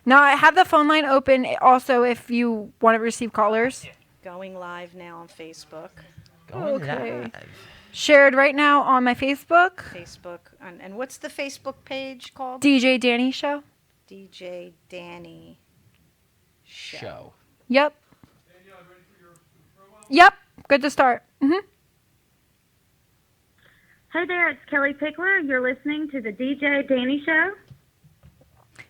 Now, I have the phone line open also if you want to receive callers. Going live now on Facebook. Okay. Shared right now on my Facebook. And what's the Facebook page called? DJ DANI Show. DJ DANI Show. Yep. Yep. Good to start. Hey there, it's Kelly Pickler. You're listening to the DJ DANI Show.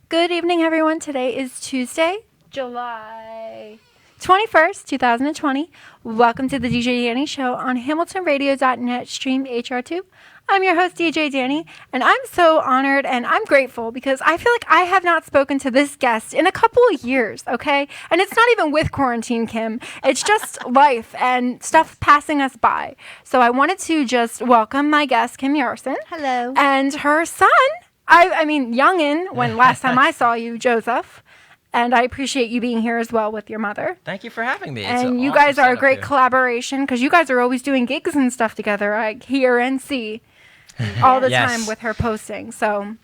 Good evening, everyone. Today is Tuesday, July 21st, 2020. Welcome to the DJ DANI Show on HamiltonRadio.net, stream HR2. I'm your host, DJ DANI, and I'm so honored and I'm grateful because I feel like I have not spoken to this guest in a couple of years, okay? And it's not even with quarantine, Kim. It's just life and stuff passing us by. So I wanted to just welcome my guest, Kim Yarson. Hello. And her son, I mean, youngin', when last time I saw you, Joseph. And I appreciate you being here as well with your mother. Thank you for having me. And you guys are a great collaboration because you guys are always doing gigs and stuff together. I hear and see all the time with her posting. So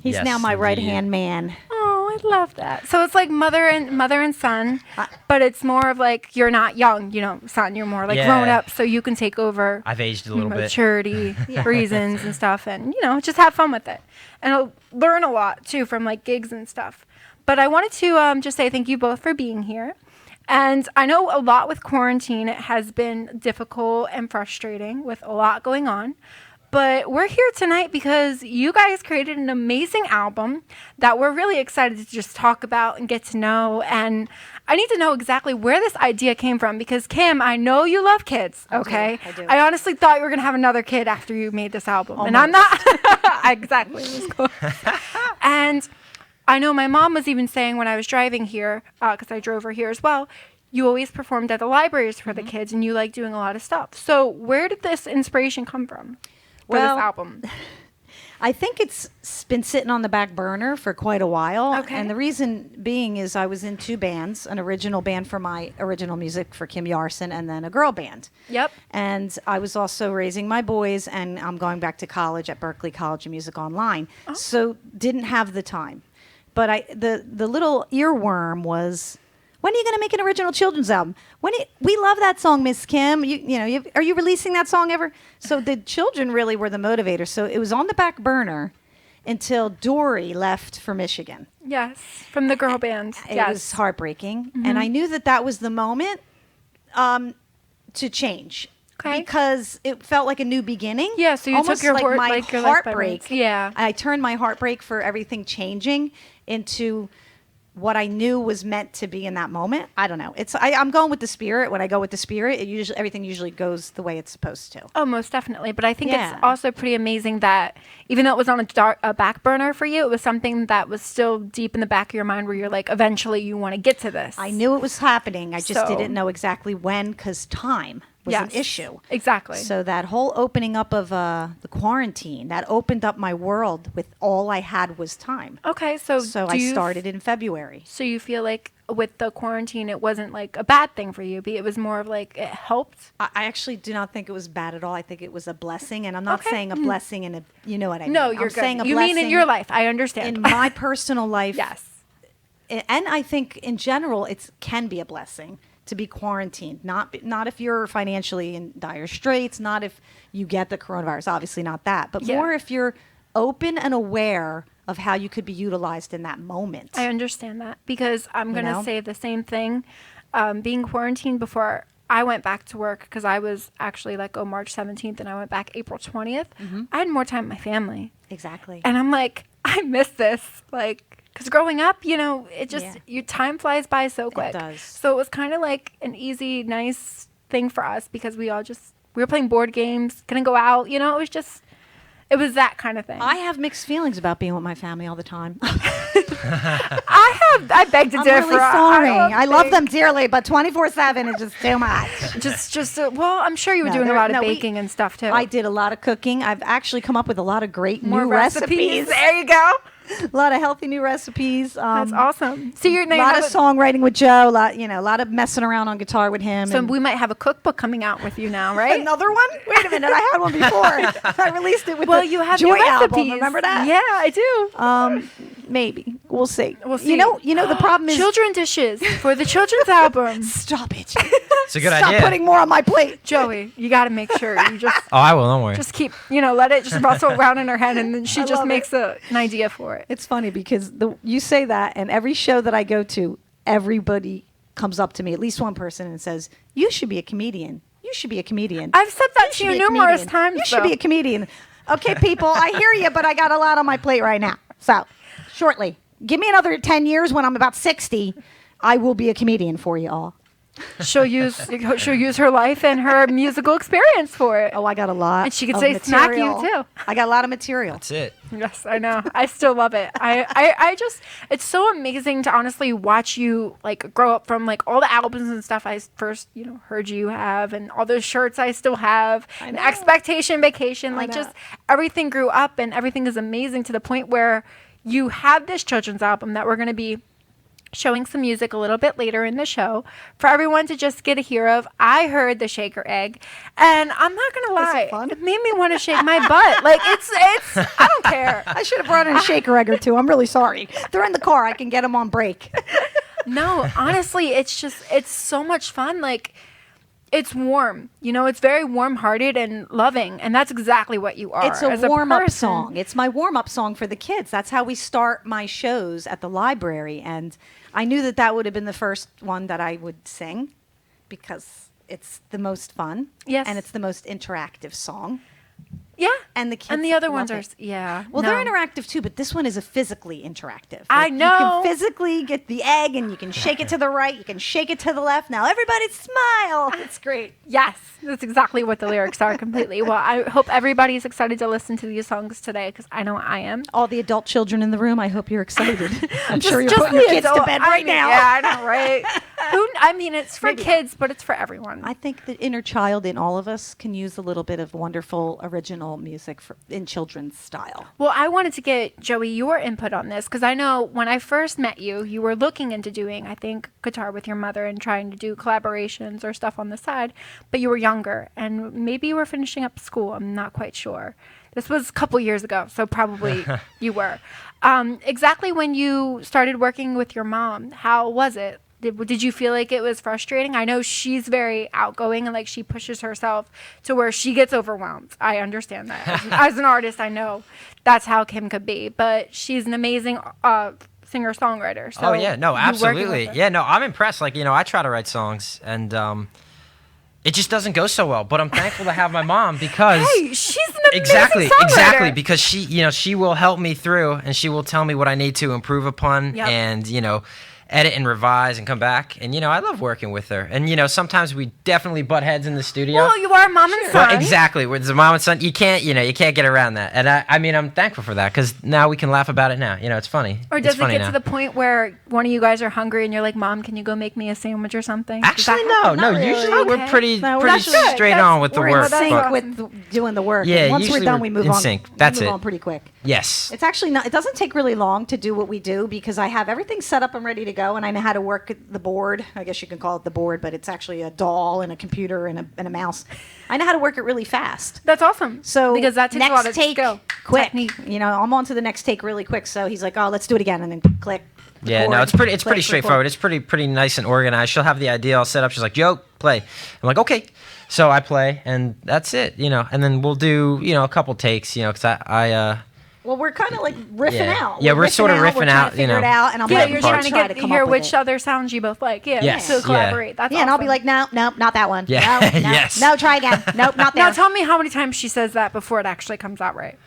he's now my right-hand man. Oh, I love that. So it's like mother and son, but it's more of like you're not young, son. You're more like grown up, so you can take over. I've aged a little bit. Maturity reasons and stuff, and just have fun with it, and I'll learn a lot too from like gigs and stuff. But I wanted to just say thank you both for being here. And I know a lot with quarantine. It has been difficult and frustrating with a lot going on. But we're here tonight because you guys created an amazing album that we're really excited to just talk about and get to know. And I need to know exactly where this idea came from because, Kim, I know you love kids, okay? I do. I honestly thought you were going to have another kid after you made this album. Almost. And I'm not. Exactly. It was close. And I know my mom was even saying when I was driving here, because I drove her here as well, you always performed at the libraries for the kids and you like doing a lot of stuff. So where did this inspiration come from for this album? I think it's been sitting on the back burner for quite a while. Okay. And the reason being is I was in two bands, an original band for my original music for Kim Yarson and then a girl band. Yep. And I was also raising my boys and I'm going back to college at Berklee College of Music Online. Oh. So didn't have the time. But the little earworm was, when are you going to make an original children's album? We love that song, Miss Kim. Are you releasing that song ever? So the children really were the motivator. So it was on the back burner until Dory left for Michigan. Yes, from the girl band. It was heartbreaking. Mm-hmm. And I knew that was the moment to change. Okay. Because it felt like a new beginning. Yeah, so you almost took your my heartbreak. Yeah. I turned my heartbreak for everything changing into what I knew was meant to be in that moment. I don't know. I'm going with the spirit. When I go with the spirit, everything usually goes the way it's supposed to. Oh, most definitely. But I think it's also pretty amazing that even though it was on a back burner for you, it was something that was still deep in the back of your mind where you're like, eventually you want to get to this. I knew it was happening. I just didn't know exactly when because time was an issue. Exactly. So that whole opening up of the quarantine, that opened up my world with all I had was time. Okay, so I started in February. So you feel like with the quarantine, it wasn't like a bad thing for you, but it was more of like it helped? I actually do not think it was bad at all. I think it was a blessing, and I'm not saying a blessing in you know what I mean. No, you're I'm good. Saying a you blessing mean in your life. I understand. In my personal life. Yes. And I think in general, it can be a blessing to be quarantined. Not if you're financially in dire straits, not if you get the coronavirus, obviously not that, but more if you're open and aware of how you could be utilized in that moment. I understand that because I'm going to say the same thing. Being quarantined before I went back to work, because I was actually let go March 17th and I went back April 20th. Mm-hmm. I had more time with my family. Exactly. And I'm like, I miss this. Because growing up, it just, your time flies by so quick. It does. So it was kind of like an easy, nice thing for us because we were playing board games, couldn't go out, it was that kind of thing. I have mixed feelings about being with my family all the time. I beg to differ. I'm really sorry. I love them dearly, but 24/7 is just too much. Well, I'm sure you were doing a lot of baking and stuff too. I did a lot of cooking. I've actually come up with a lot of great new recipes. There you go. A lot of healthy new recipes. That's awesome. So a lot of songwriting with Joe. A lot of messing around on guitar with him. So we might have a cookbook coming out with you now, right? Another one? Wait a minute, I had one before. I released it with you have Joy your recipes. album. Remember that? Yeah, I do. Maybe we'll see. We'll see. You know the problem is children dishes for the children's album. Stop it. It's a good idea. Stop putting more on my plate. Joey, you got to make sure you just Oh, I will. Don't worry. just keep, let it just rustle around in her head, and then she I just love makes an idea for it. It's funny because you say that, and every show that I go to, everybody comes up to me, at least one person, and says, "You should be a comedian. You should be a comedian." I've said that to should you be a numerous comedian. times. You should be a comedian. Okay, people, I hear you, but I got a lot on my plate right now. So, shortly, give me another 10 years when I'm about 60, I will be a comedian for you all. She'll use her life and her musical experience for it. Oh, I got a lot. And she could of say smack you, material. too. I got a lot of material. That's it. Yes, I know. I still love it. I just, it's so amazing to honestly watch you like grow up from like all the albums and stuff I first, heard you have, and all those shirts I still have, and know. Expectation Vacation, like know. just everything grew up, and everything is amazing to the point where you have this children's album that we're going to be showing some music a little bit later in the show for everyone to just get a hear of. I heard the Shaker Egg, and I'm not gonna lie, it fun? made me want to shake my butt. Like it's I don't care. I should have brought in a shaker egg or two. I'm really sorry. They're in the car. I can get them on break. No, honestly, it's so much fun. Like it's warm, it's very warm-hearted and loving, and that's exactly what you are. It's a as warm-up person. song. It's my warm-up song for the kids. That's how we start my shows at the library, and I knew that would have been the first one that I would sing because it's the most fun. Yes. And it's the most interactive song. Yeah, And the kids and the other love ones are it. yeah. Well, no. they're interactive too, but this one is a physically interactive. I You know. can physically get the egg, and you can shake it to the right, you can shake it to the left. Now everybody smile. It's great. Yes, that's exactly what the lyrics are completely. Well, I hope everybody's excited to listen to these songs today because I know I am. All the adult children in the room, I hope you're excited. I'm sure you're Just putting your the kids to adult- bed I right mean, now. Yeah, I know, right? It's for Maybe not. kids, but it's for everyone. I think the inner child in all of us can use a little bit of wonderful original music in children's style. Well, I wanted to get, Joey, your input on this because I know when I first met you, you were looking into doing, I think, guitar with your mother and trying to do collaborations or stuff on the side, but you were younger and maybe you were finishing up school. I'm not quite sure. This was a couple years ago, so probably you were. Exactly when you started working with your mom, how was it? Did you feel like it was frustrating? I know she's very outgoing and like she pushes herself to where she gets overwhelmed. I understand that. As an artist, I know that's how Kim could be, but she's an amazing singer-songwriter. So Oh yeah, no, you working absolutely. with her. Yeah, no, I'm impressed. Like, I try to write songs and it just doesn't go so well, but I'm thankful to have my mom because Hey, she's an amazing songwriter. Exactly, because she will help me through and she will tell me what I need to improve upon Yep. and edit and revise and come back. And I love working with her. And sometimes we definitely butt heads in the studio. Well, you are mom and son. Well, exactly. With the mom and son, you can't get around that. And I'm thankful for that because now we can laugh about it now. It's funny. Or It's does it funny get now. to the point where one of you guys are hungry and you're like, Mom, can you go make me a sandwich or something? Does Actually, that happen? no. Not really. Usually we're Okay. pretty No, we're pretty actually good. straight That's- on with the we're in work. sync but- with doing the work. Yeah, And once we're usually done, we're we move in on. sync. We That's move it. on pretty quick. Yes. It's actually not. It doesn't take really long to do what we do because I have everything set up and ready to go, and I know how to work the board. I guess you can call it the board, but it's actually a doll and a computer and a mouse. I know how to work it really fast. That's awesome. So because that takes next a lot of take, skill. quick. Technique. I'm on to the next take really quick. So he's like, "Oh, let's do it again," and then click. Yeah, record, no, it's pretty click, straightforward. record. It's pretty nice and organized. She'll have the idea all set up. She's like, "Yo, play." I'm like, "Okay." So I play, and that's it, and then we'll do, a couple takes, because Well, we're kind of like riffing Yeah. out. Yeah, we're sort of We're riffing trying out, to figure it out, and I'm Yeah, letting you're her trying to try get come hear up with which it. other sounds you both like. Yeah, Yes, to yeah. collaborate. That's Yeah, and I'll be awesome. like, no, not that one. Yeah, No, no, yes. no, try again. Nope, not there. Now tell me how many times she says that before it actually comes out right.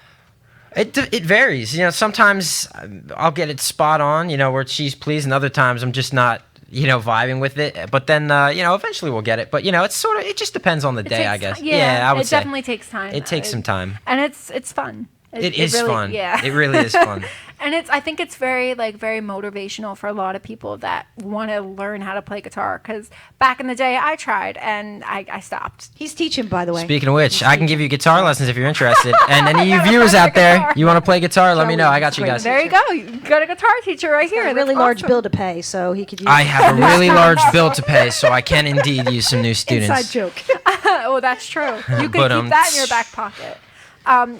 it varies. Sometimes I'll get it spot on, where she's pleased, and other times I'm just not, vibing with it. But then, eventually we'll get it. But it's it just depends on the day, I guess. Yeah, I would it say. definitely takes time. It takes some time. and it's fun. It is really, fun. Yeah, It really is fun. And I think it's very motivational for a lot of people that want to learn how to play guitar. Because back in the day, I tried and I stopped. He's teaching, by the way. Speaking of which, I can give you guitar lessons if you're interested. And any of you viewers out there, you want to play guitar, let me know. I got you guys. There you go. You got a guitar teacher right here. a really That's large awesome. bill to pay, so he could use I have a really large bill to pay, so I can indeed use some new students. inside joke. Oh, that's true. You could But, keep that in your back pocket.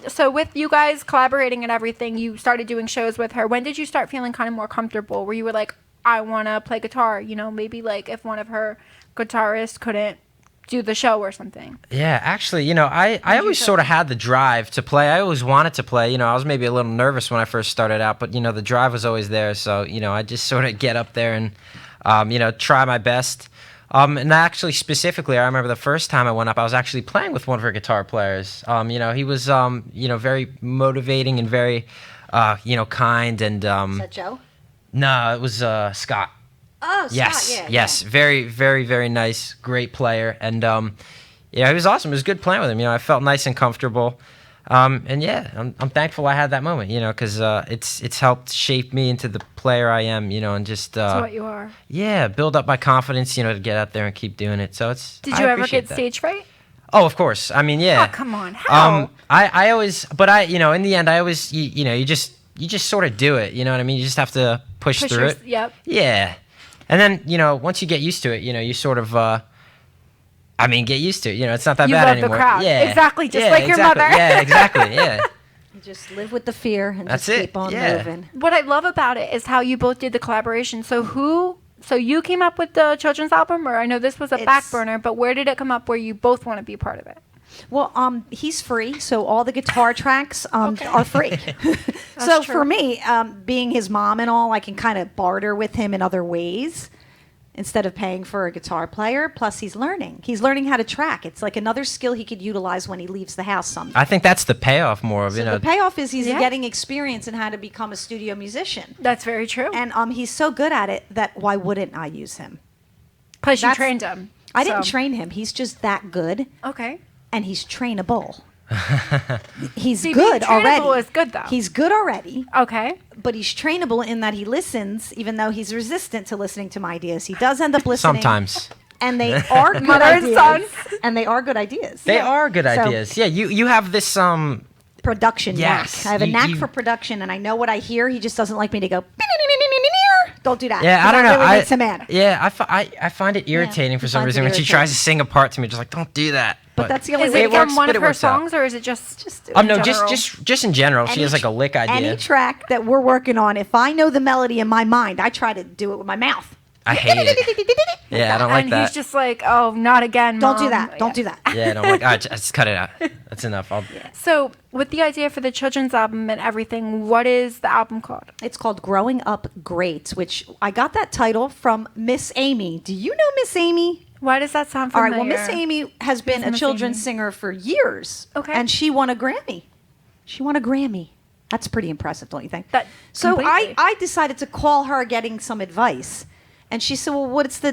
So with you guys collaborating and everything, you started doing shows with her. When did you start feeling kind of more comfortable where you were like, I want to play guitar? You know, maybe like if one of her guitarists couldn't do the show or something. Yeah, actually, I always sort of had the drive to play. I always wanted to play. I was maybe a little nervous when I first started out, but, the drive was always there. So, I just sort of get up there and, try my best. And actually, specifically, I remember the first time I went up, I was actually playing with one of her guitar players. He was, very motivating and very, kind. And Is that Joe? no, it was Scott. Oh, Yes, Scott, yes, very, very, very nice, great player, and he was awesome. It was good playing with him. I felt nice and comfortable, and yeah, I'm thankful I had that moment. Because it's helped shape me into the player I am. And just That's what you are. yeah, build up my confidence. To get out there and keep doing it. So it's. Did I you ever appreciate get that. stage fright? Oh, of course. I mean, yeah. Oh, come on. How? I always, but in the end, I always, you just sort of do it. You know what I mean? You just have to push through it. Yep. Yeah. And then, once you get used to it, you sort of, get used to it. It's not that You bad love anymore. the crowd. Yeah. Exactly, just Yeah, like your exactly. mother. Yeah, exactly. Yeah. You just live with the fear and That's just it, keep on yeah. moving. What I love about it is how you both did the collaboration. So you came up with the children's album, or I know this was a back burner, but where did it come up where you both want to be part of it? Well, he's free, so all the guitar tracks are free. So true. for me, being his mom and all, I can kind of barter with him in other ways instead of paying for a guitar player. Plus, he's learning. He's learning how to track. It's like another skill he could utilize when he leaves the house someday. I think that's the payoff more of, So the payoff is he's Yeah. getting experience in how to become a studio musician. That's very true. And he's so good at it that why wouldn't I use him? Plus, you that's- trained him. I didn't so- train him. He's just that good. Okay. And he's trainable. He's See, being good trainable already. is good, though. He's good already, Okay. but he's trainable in that he listens, even though he's resistant to listening to my ideas. He does end up listening. sometimes. And they are good Mother and ideas. son. And they are good ideas. They are good So- ideas. Yeah, you have this, Production Yes, knack. I have a you- knack you- for production, and I know what I hear. He just doesn't like me to go, don't do that. yeah, 'cause I don't know. That really makes him mad. Yeah, I find it irritating for he some finds it reason when she irritating. tries to sing a part to me, just like, don't do that. But that's the only Is way it it from works. one but of it her works out. songs, or is it just No, in general? just in general. She has like a lick idea. Any track that we're working on, if I know the melody in my mind, I try to do it with my mouth. I hate it. Yeah, I don't like and that. he's just like, oh, not again, Don't do Mom. that. Don't do that. Yeah, and I'm like, all right, just cut it out. That's enough. So, with the idea for the children's album and everything, what is the album called? It's called Growing Up Great, which I got that title from Miss Amy. Do you know Miss Amy? Why does that sound All familiar? right, well, Miss Amy has been Who's a Miss children's Amy? singer for years. Okay. And she won a Grammy. She won a Grammy. That's pretty impressive, don't you think? That- so completely. I decided to call her getting some advice. And she said, well, what's the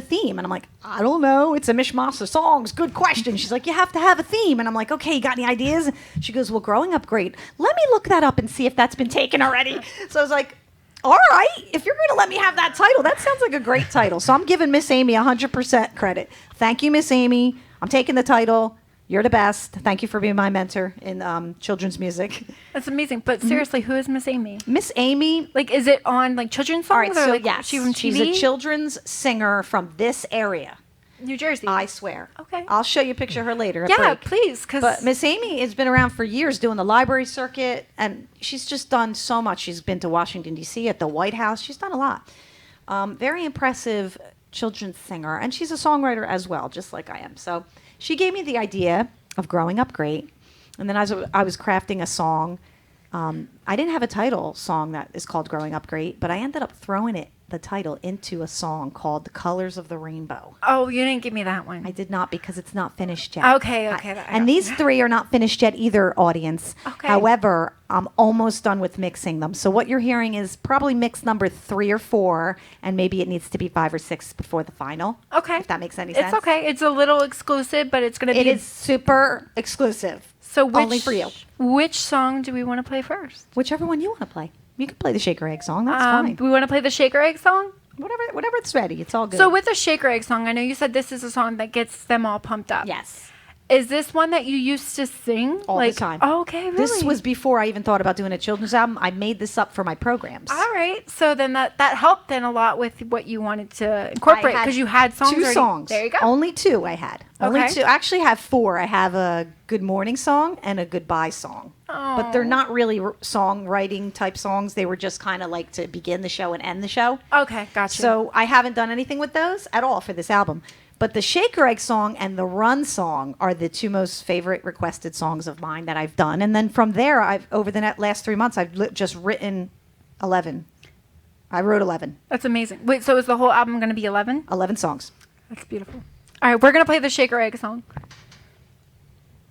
theme? And I'm like, I don't know. It's a mishmash of songs. Good question. She's like, you have to have a theme. And I'm like, okay, you got any ideas? She goes, well, Growing Up Great. Let me look that up and see if that's been taken already. So I was like, all right, if you're going to let me have that title, that sounds like a great title. So I'm giving Miss Amy 100% credit. Thank you, Miss Amy. I'm taking the title. You're the best. Thank you for being my mentor in children's music. That's amazing. But seriously, who is Miss Amy? Miss Amy. Like, is it on like children's songs? All right, or, so like, yes, she from TV? she's a children's singer from this area. New Jersey. I swear. Okay. I'll show you a picture of her later. at yeah, break. please, because But Miss Amy has been around for years doing the library circuit, and she's just done so much. She's been to Washington, D.C., at the White House. She's done a lot. Very impressive children's singer, and she's a songwriter as well, just like I am. So she gave me the idea of Growing Up Great, and then as I was crafting a song, I didn't have a title song that is called Growing Up Great, but I ended up throwing the title into a song called The Colors of the Rainbow. oh, you didn't give me that one. I did not because it's not finished yet. Okay, I And got these you. three are not finished yet either, audience. Okay. However, I'm almost done with mixing them. So what you're hearing is probably mix number 3 or 4, and maybe it needs to be 5 or 6 before the final. Okay. If that makes any sense. It's okay. It's a little exclusive, but it's going to It be. is super exclusive. So which, only for you. Which song do we want to play first? Whichever one you want to play. You can play the Shaker Egg song. That's fine. We want to play the Shaker Egg song? Whatever it's ready. It's all good. So with the Shaker Egg song, I know you said this is a song that gets them all pumped up. yes. Is this one that you used to sing All the time. Oh, okay, really? This was before I even thought about doing a children's album. I made this up for my programs. All right. So then that helped then a lot with what you wanted to incorporate because you had songs two already. songs. There you go. Only two I had. Only Okay. two. I actually have four. I have a good morning song and a goodbye song. But they're not really songwriting type songs. They were just kind of like to begin the show and end the show. Okay, gotcha. So I haven't done anything with those at all for this album. But the Shaker Egg song and the Run song are the two most favorite requested songs of mine that I've done. And then from there, over the last 3 months, I've just written 11. I wrote 11. That's amazing. Wait, so is the whole album going to be 11? 11 songs. That's beautiful. All right, we're going to play the Shaker Egg song.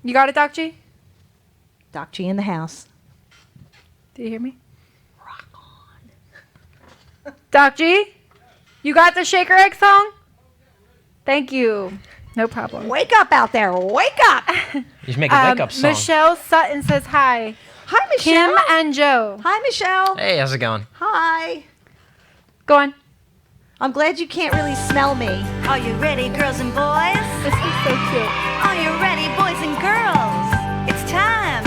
You got it, Doc G? Doc G in the house. Do you hear me? Rock on. Doc G? You got the Shaker Egg song? Thank you. No problem. Wake up out there. Wake up. You should make a wake up song. Michelle Sutton says hi. Hi, Michelle. Kim and Joe. Hi, Michelle. Hey, how's it going? Hi. Go on. I'm glad you can't really smell me. Are you ready, girls and boys? This is so cute. Are you ready, boys and girls? It's time.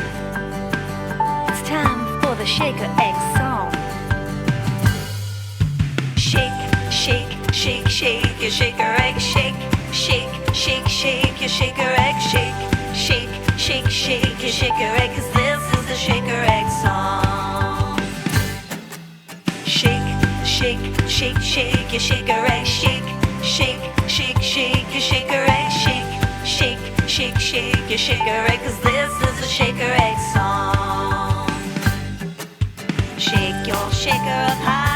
It's time for the Shaker Egg song. Shake, shake, shake, shake your shaker egg. Shake, shake, shake, shake your shaker egg. Shake, shake, shake, shake your shaker egg. 'Cause this is the shaker egg song. Shake, shake, shake, shake your shaker egg. Shake, shake, shake, shake your shaker egg. Shake, shake, shake, shake your shaker egg. 'Cause this is the shaker egg song. Shake your shaker up high.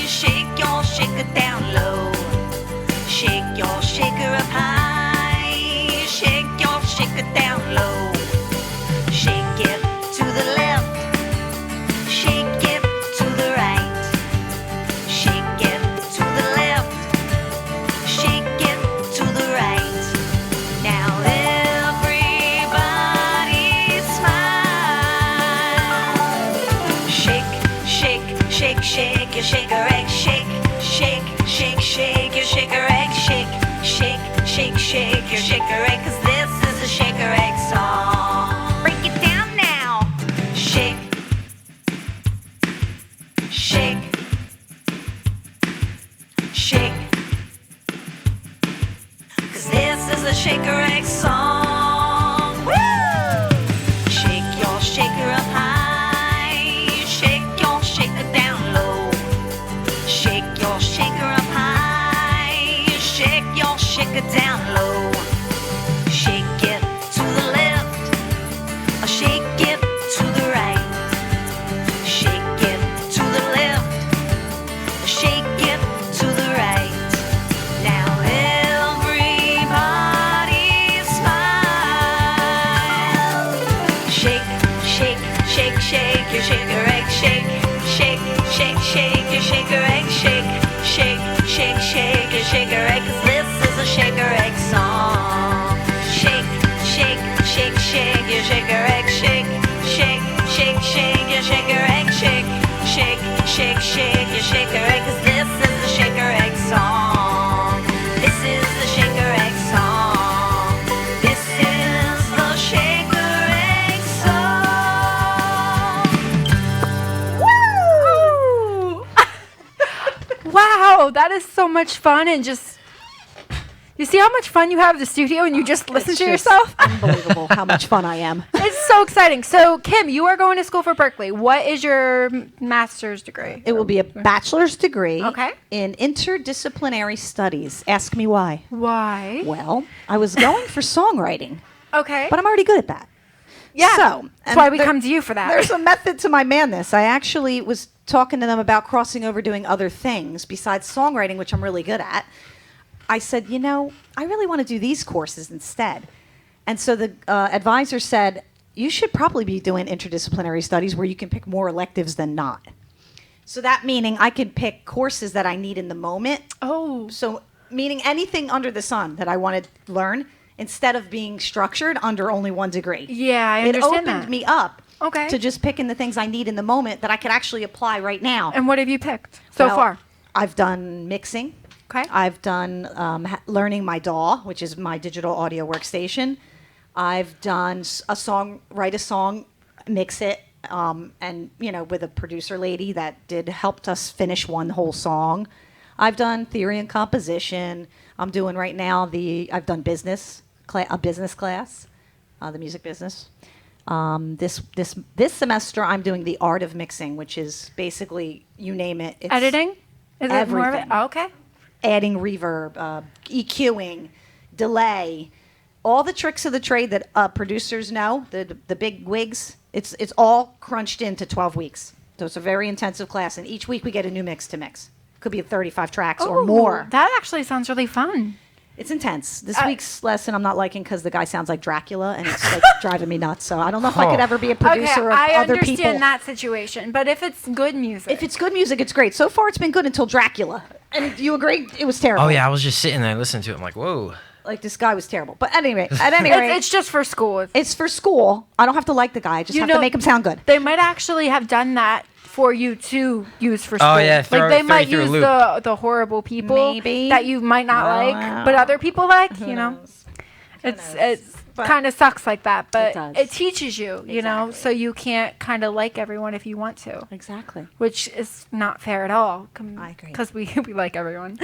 Shake your shaker down low. Shake your shaker up high. Shake your shaker down low. Shake it to the left. Shake it to the right. Shake it to the left. Shake it to the right. Now everybody smile. Shake, shake, shake, shake your shaker egg. Shake, shake, shake, shake your shaker egg. Shake, shake, shake, shake your shaker egg. 'Cause this is a shaker egg song. Break it down now. Shake, shake, shake. 'Cause this is a shaker egg song. Woo! Shake your shaker up high. Shake your shaker down low. Shake your shaker up high. Shake your shaker down low. Shake it to the left. Or shake it to the right. Shake it to the left. Or shake it to the right. Now everybody smile. Shake, shake, shake, shake your shaker egg. Shake, shake, shake, shake your shaker egg. Shake, shake, shake, shake your shaker egg. 'Cause this is a shaker egg song. Shake, shake, shake, shake your shaker egg. Shake, shake, shake, shake your shaker egg. Shake, shake, shake, shake your shaker egg. 'Cause this is the shaker egg song. This is the shaker egg song. This is the shaker egg song. Woo! Wow, that is so much fun and just you see how much fun you have at the studio and you just listen It's to just yourself? Unbelievable how much fun I am. It's so exciting. So, Kim, you are going to school for Berkeley. What is your master's degree? It will be a bachelor's degree Okay. in interdisciplinary studies. Ask me why. Why? Well, I was going for songwriting, Okay. but I'm already good at that. Yeah. So, That's why we there- come to you for that. There's a method to my madness. I actually was talking to them about crossing over doing other things besides songwriting, which I'm really good at. I said, I really want to do these courses instead. And so the advisor said, you should probably be doing interdisciplinary studies where you can pick more electives than not. So that meaning I can pick courses that I need in the moment. Oh. So meaning anything under the sun that I want to learn instead of being structured under only one degree. Yeah, I It understand opened that. me up Okay. to just picking the things I need in the moment that I could actually apply right now. And what have you picked so Well, far? I've done mixing. Okay. I've done learning my DAW, which is my digital audio workstation. I've done write a song, mix it, and with a producer lady that helped us finish one whole song. I've done theory and composition. I'm doing right now I've done a business class, the music business. This semester I'm doing the art of mixing, which is basically you name it. It's Editing? Is it more of it? everything. Oh, okay. Adding reverb, EQing, delay, all the tricks of the trade that producers know, the big wigs. It's all crunched into 12 weeks. So it's a very intensive class, and each week we get a new mix to mix. Could be 35 tracks or Ooh, more. That actually sounds really fun. It's intense. This week's lesson I'm not liking because the guy sounds like Dracula, and it's like driving me nuts. So I don't know if I could ever be a producer of I other understand people. that situation, but if it's good music. If it's good music, it's great. So far, it's been good until Dracula. And do you agree? It was terrible. Oh yeah, I was just sitting there listening to it. I'm like, whoa. Like this guy was terrible. But anyway, at any rate, It's just for school. it's for school. I don't have to like the guy. I just have to make him sound good. They might actually have done that for you to use for school. Oh, yeah, like throw they you might through a use loop. the horrible people Maybe. that you might not Well, like, but other people like. Who knows? It's But- kind of sucks like that, but does. it teaches you, you know, Exactly. so you can't kind of like everyone if you want to, Exactly. which is not fair at all. I agree. Because we like everyone.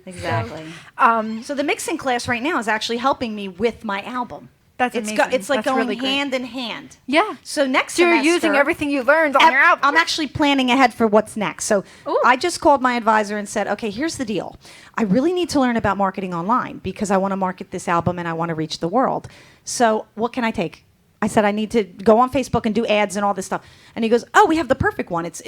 Exactly. Um, So the mixing class right now is actually helping me with my album. That's it's amazing. it's like That's going really great. hand in hand. yeah. So next So you're semester, using everything you learned on your album. I'm actually planning ahead for what's next. So Ooh. I just called my advisor and said, okay, here's the deal. I really need to learn about marketing online because I want to market this album and I want to reach the world. So what can I take? I said, I need to go on Facebook and do ads and all this stuff. And he goes, oh, we have the perfect one. It's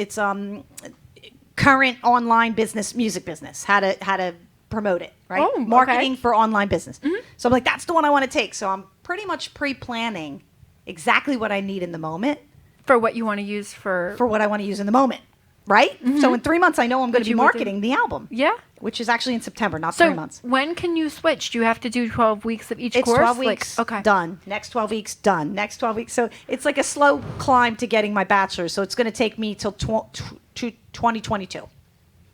current online business, music business, how to promote it, right? Oh, okay. Marketing for online business. So I'm like, that's the one I want to take. So I'm pretty much pre-planning exactly what I need in the moment For what you want to use for what I want to use in the moment, right? So in 3 months, I know I'm going to be you would do. marketing the album. Yeah. Which is actually in September, not So 3 months. when can you switch? Do you have to do 12 weeks of each It's course? 12 weeks, okay. done. Next 12 weeks, done. Next 12 weeks. So it's like a slow climb to getting my bachelor's. So it's going to take me till 2022.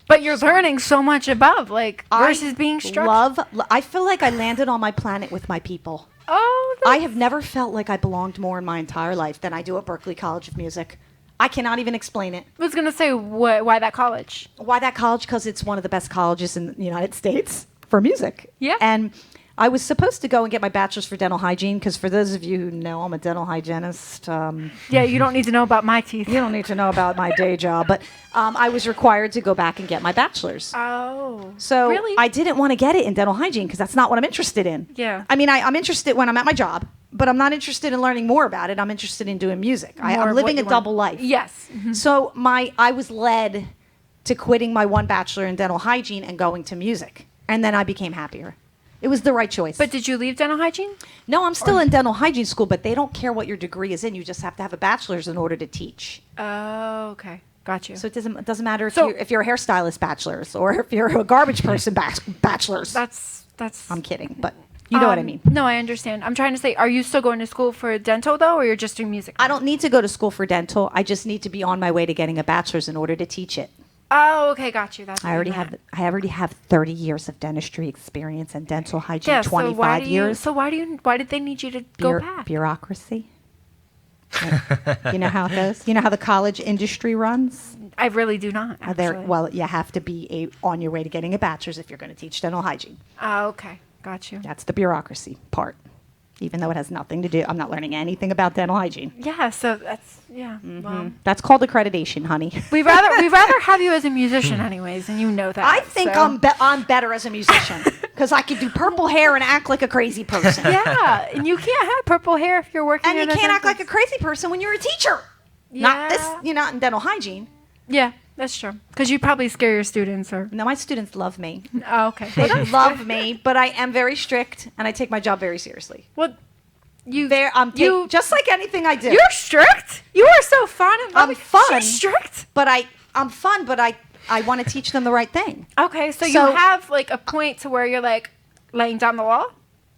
But you're learning so much above, like, versus being structured. I feel like I landed on my planet with my people. Oh, I have never felt like I belonged more in my entire life than I do at Berklee College of Music. I cannot even explain it. I was going to say, why that college? Why that college? Because it's one of the best colleges in the United States for music. Yeah. And I was supposed to go and get my bachelor's for dental hygiene because for those of you who know, I'm a dental hygienist. Yeah, you don't need to know about my teeth. You don't need to know about my day job, but I was required to go back and get my bachelor's. Oh. So really? I didn't want to get it in dental hygiene because that's not what I'm interested in. Yeah. I mean, I'm interested when I'm at my job, but I'm not interested in learning more about it. I'm interested in doing music. More I'm of what living a you want. double life. Yes. Mhm. So I was led to quitting my one bachelor in dental hygiene and going to music. And then I became happier. It was the right choice. But did you leave dental hygiene? No, I'm still in dental hygiene school, but they don't care what your degree is in. You just have to have a bachelor's in order to teach. Oh, okay. Got you. So it doesn't matter So- if you're a hairstylist bachelor's or if you're a garbage person bachelor's. That's. I'm kidding, but you know what I mean. No, I understand. I'm trying to say, are you still going to school for dental though, or you're just doing music? I don't need to go to school for dental. I just need to be on my way to getting a bachelor's in order to teach it. Oh, okay, got you. That's. I already have 30 years of dentistry experience and dental hygiene, Yeah. 25 years. So why did they need you to go back? Bureaucracy. You know how it goes? You know how the college industry runs? I really do not. Actually. Well, you have to be on your way to getting a bachelor's if you're going to teach dental hygiene. Oh, okay, got you. That's the bureaucracy part. Even though it has nothing to do, I'm not learning anything about dental hygiene. Yeah. So that's Well, That's called accreditation, honey. we'd rather have you as a musician, anyways, and you know that. I think so. I'm better as a musician because I could do purple hair and act like a crazy person. Yeah, and you can't have purple hair if you're working. And you at can't act like a dentist. crazy person when you're a teacher. Not this, not in dental hygiene. Yeah, that's true. Because you probably scare your students, or. No, my students love me. Oh, okay. They love me, but I am very strict and I take my job very seriously. Well, you. Just like anything I do. You're strict. You are so fun. And I'm loving. fun. She's strict. But I'm fun, but I want to teach them the right thing. Okay, so you So- have like a point to where you're like laying down the law.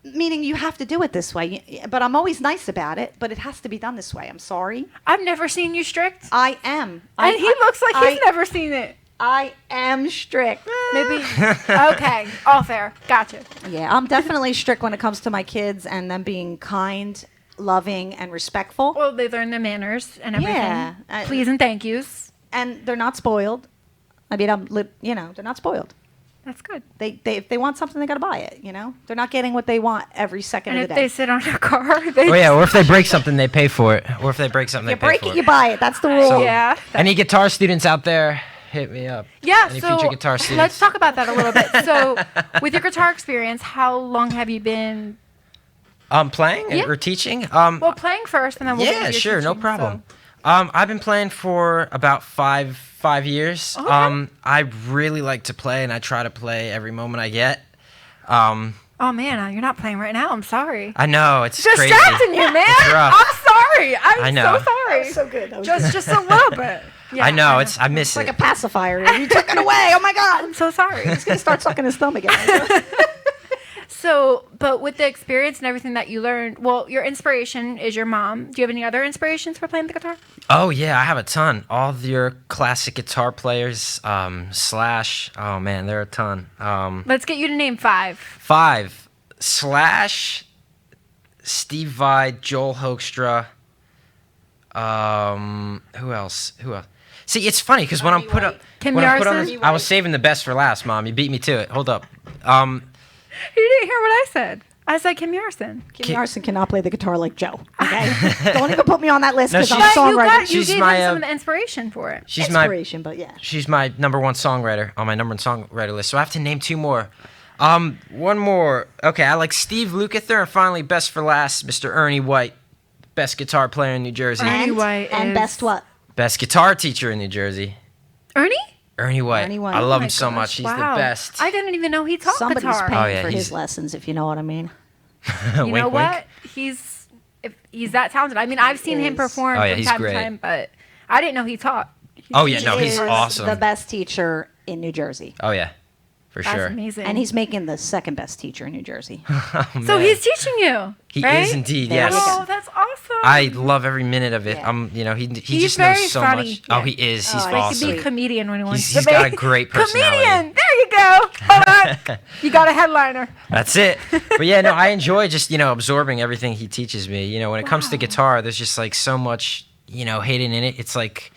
Meaning you have to do it this way. But I'm always nice about it, but it has to be done this way. I'm sorry. I've never seen you strict, I am. and he looks like he's never seen it. I am strict. Maybe. Okay. All fair. Gotcha. Yeah, I'm definitely strict when it comes to my kids and them being kind, loving, and respectful. Well, they learn the manners and everything. Yeah. Please and thank yous. And they're not spoiled. I mean, they're not spoiled. That's good. If they want something, they got to buy it, They're not getting what they want every second And of if the day. they sit on a car, they. Oh yeah, or if they break something, they pay for it. Or if they break something, You they pay break for it, you buy it. That's the rule. So- Yeah. Any guitar students out there, hit me up. Yeah, Any so future guitar students? let's talk about that a little bit. So, with your guitar experience, how long have you been Playing Yeah. or teaching? well playing first, and then we'll get Yeah, into your sure, no teaching, problem. I've been playing for about five years. Okay. I really like to play, and I try to play every moment I get. So. Oh man, you're not playing right now. I'm sorry. I know it's crazy. Distracting you, man. It's rough. I'm sorry. I'm I know. so sorry. So good. That was Just a little bit. Yeah, I know I miss like it. a pacifier. You took it away. Oh my God. I'm so sorry. He's going to start sucking his thumb again. So, but with the experience and everything that you learned, well, your inspiration is your mom. Do you have any other inspirations for playing the guitar? Oh yeah, I have a ton. All of your classic guitar players, Slash. Oh man, there are a ton. Let's get you to name 5. 5 Slash, Steve Vai, Joel Hoekstra. Who else? See, it's funny because when I put up, Kim when I put on Yarson? this, I was saving the best for last. Mom, you beat me to it. Hold up. You didn't hear what I said. I said Kim Yarson. Kim Yarson cannot play the guitar like Joe. Okay? Don't even put me on that list No, because I'm she's- a But songwriter. you She's gave my, him some of the inspiration for it. she's my Inspiration, but yeah. she's my number one songwriter on my number one songwriter list. So I have to name 2 more. One more. Okay, I like Steve Lukather, and finally, best for last, Mr. Ernie White, best guitar player in New Jersey, Ernie And, White and is- best what? best guitar teacher in New Jersey. Ernie? Ernie White. Ernie White. I Oh love my him so gosh, much. He's wow. the best. I didn't even know he taught Somebody's guitar. paying Oh, yeah, for he's- his lessons, if you know what I mean. You Wink, know wink. what? If he's that talented. I mean, I've seen him is. perform Oh, yeah, from he's time great. to time, but I didn't know he taught. Oh yeah, no, he's Is awesome. the best teacher in New Jersey. Oh yeah, for That's sure. amazing. And he's making the second best teacher in New Jersey. so Man. he's teaching you. He right? is indeed. There Yes. you go. Oh, that's awesome. I love every minute of it. Yeah. He He's just very knows so funny. much. Oh, Yeah. he is. He's Oh, Like awesome. to be a comedian when he wants He's to be. got a great personality. Comedian. There you go. Hold on. You got a headliner. That's it. But yeah, no, I enjoy just, absorbing everything he teaches me. When it comes to guitar, there's just like so much, hidden in it. It's like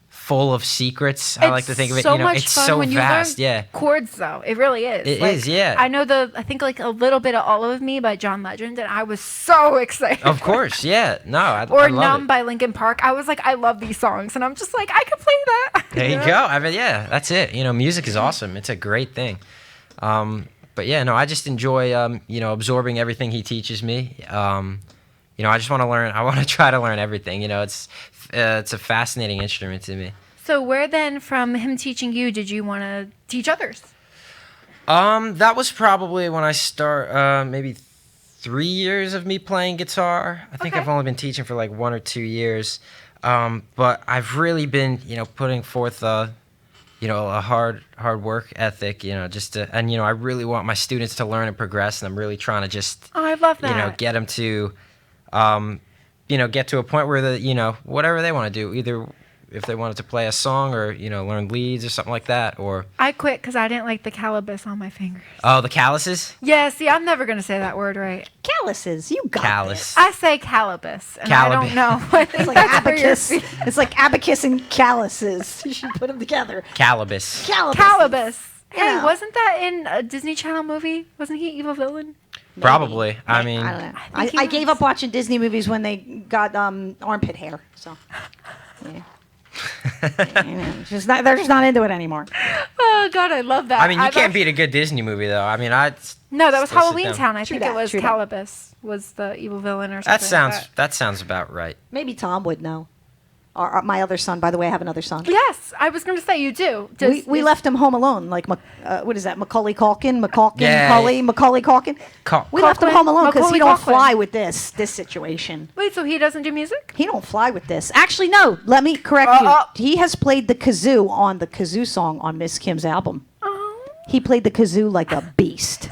full of secrets. I like to think of it. So much it's fun so when vast. you learn Yeah. chords, though. It really is. It is, yeah. I know I think like a little bit of All of Me by John Legend, and I was so excited. Of course. Yeah. No, I Or love Numb it. by Linkin Park. I was like, I love these songs, and I'm just like, I could play that. There you go. I mean, yeah, that's it. Music is awesome. It's a great thing. But yeah, no, I just enjoy, absorbing everything he teaches me. I just want to learn. I want to try to learn everything. It's a fascinating instrument to me. So where then, from him teaching you, did you want to teach others? That was probably when I start, maybe 3 years of me playing guitar. I think Okay. I've only been teaching for like 1 or 2 years. But I've really been, putting forth, a hard work ethic, and I really want my students to learn and progress. And I'm really trying to just, Oh, I love that. get them to, get to a point where whatever they want to do, either if they wanted to play a song or, learn leads or something like that, or, I quit because I didn't like the callus on my fingers. oh, the calluses? Yeah, see, I'm never going to say that word right. Calluses, you got Callus. I say callus, and I don't know. I think It's like that's for your abacus. It's like abacus and calluses. You should put them together. Callabus. Calibus. Hey, Yeah. wasn't that in a Disney Channel movie? Wasn't he evil villain? Probably. I mean, I don't know. I think he I gave was. up watching Disney movies when they got armpit hair. So, yeah. They're just not into it anymore. Oh God, I love that. I mean, you I've can't actually- beat a good Disney movie, though. I mean, No, that was still sit Halloween down. Town. I True think that, it was true that. Calibus was the evil villain or something. that sounds about right. Maybe Tom would know. Or my other son, by the way, I have another son. Yes, I was going to say you do. We left him home alone, like what is that? Macaulay Culkin, Yeah. Macaulay Culkin. We left him Culkin? home alone because he Macaulay don't Culkin. fly with this situation. Wait, so he doesn't do music? He don't fly with this. Actually, no. Let me correct you. He has played the kazoo on the kazoo song on Miss Kim's album. Oh. He played the kazoo like a beast.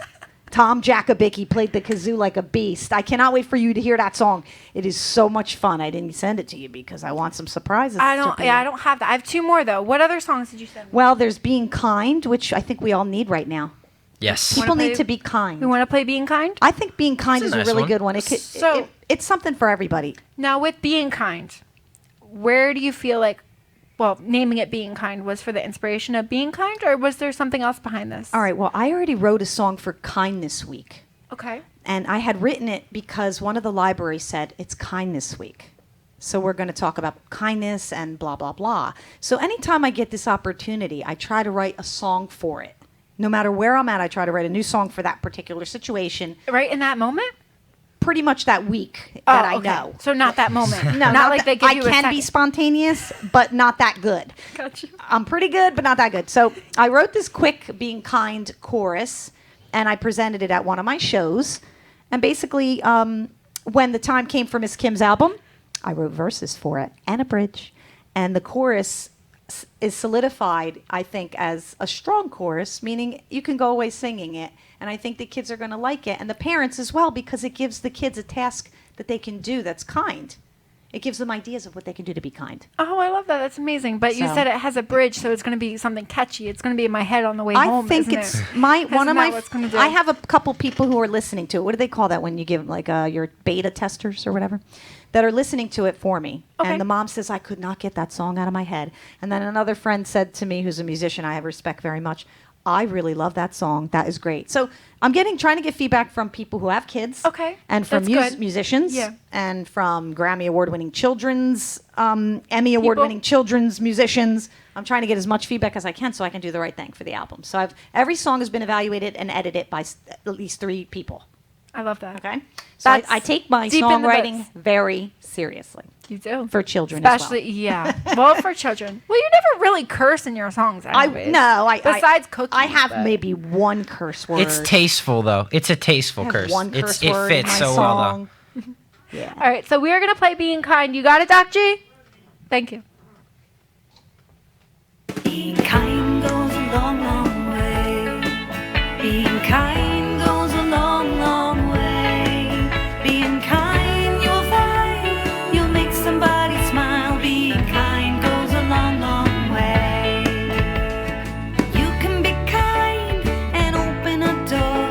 Tom Jakubicki played the kazoo like a beast. I cannot wait for you to hear that song. It is so much fun. I didn't send it to you because I want some surprises. I don't have that. I have 2 more though. What other songs did you send me? Well, there's Being Kind, which I think we all need right now. Yes. People play- need to be kind. We want to play Being Kind? I think Being Kind That's is a a nice really one. good one. It's something for everybody. Now with Being Kind, where do you feel like, well, naming it Being Kind was for the inspiration of being kind, or was there something else behind this? All right, well, I already wrote a song for Kindness Week. Okay. And I had written it because one of the libraries said it's Kindness Week. So we're going to talk about kindness and blah, blah, blah. So anytime I get this opportunity, I try to write a song for it. No matter where I'm at, I try to write a new song for that particular situation. Right in that moment? Pretty much that week that I okay. know. So not that moment. No, not like they give you I can a be second. spontaneous, but not that good. Gotcha. I'm pretty good, but not that good. So I wrote this quick Being Kind chorus, and I presented it at one of my shows. And basically, when the time came for Miss Kim's album, I wrote verses for it and a bridge. And the chorus is solidified, I think, as a strong chorus, meaning you can go away singing it. And I think the kids are going to like it. And the parents as well, because it gives the kids a task that they can do that's kind. It gives them ideas of what they can do to be kind. Oh, I love that. That's amazing. But you So- said it has a bridge, so it's going to be something catchy. It's going to be in my head on the way I home. think isn't it's it? one Isn't of that my. what's gonna do? I have a couple people who are listening to it. What do they call that when you give like your beta testers or whatever, that are listening to it for me? Okay. And the mom says I could not get that song out of my head. And then another friend said to me, who's a musician I respect very much, I really love that song. That is great. So I'm trying to get feedback from people who have kids. Okay, And from that's good. musicians. Yeah. And from Grammy Award-winning children's, Emmy Award-winning children's musicians. I'm trying to get as much feedback as I can so I can do the right thing for the album. So every song has been evaluated and edited by at least 3 people. I love that. Okay? So That's I take my deep in the songwriting books. very seriously. You do. For children Especially, as well. yeah. Well, for children. Well, you never really curse in your songs, anyways. Besides cookies. I have but- maybe one curse word. It's tasteful though. It's a tasteful I have curse. one curse It word in fits my so well though. song. Yeah. All right, so we are going to play Being Kind. You got it, Doc G? Thank you. Being kind goes a long, long way. Being kind goes a long, long way. Being kind, you'll find you'll make somebody smile. Being kind goes a long, long way. You can be kind and open a door.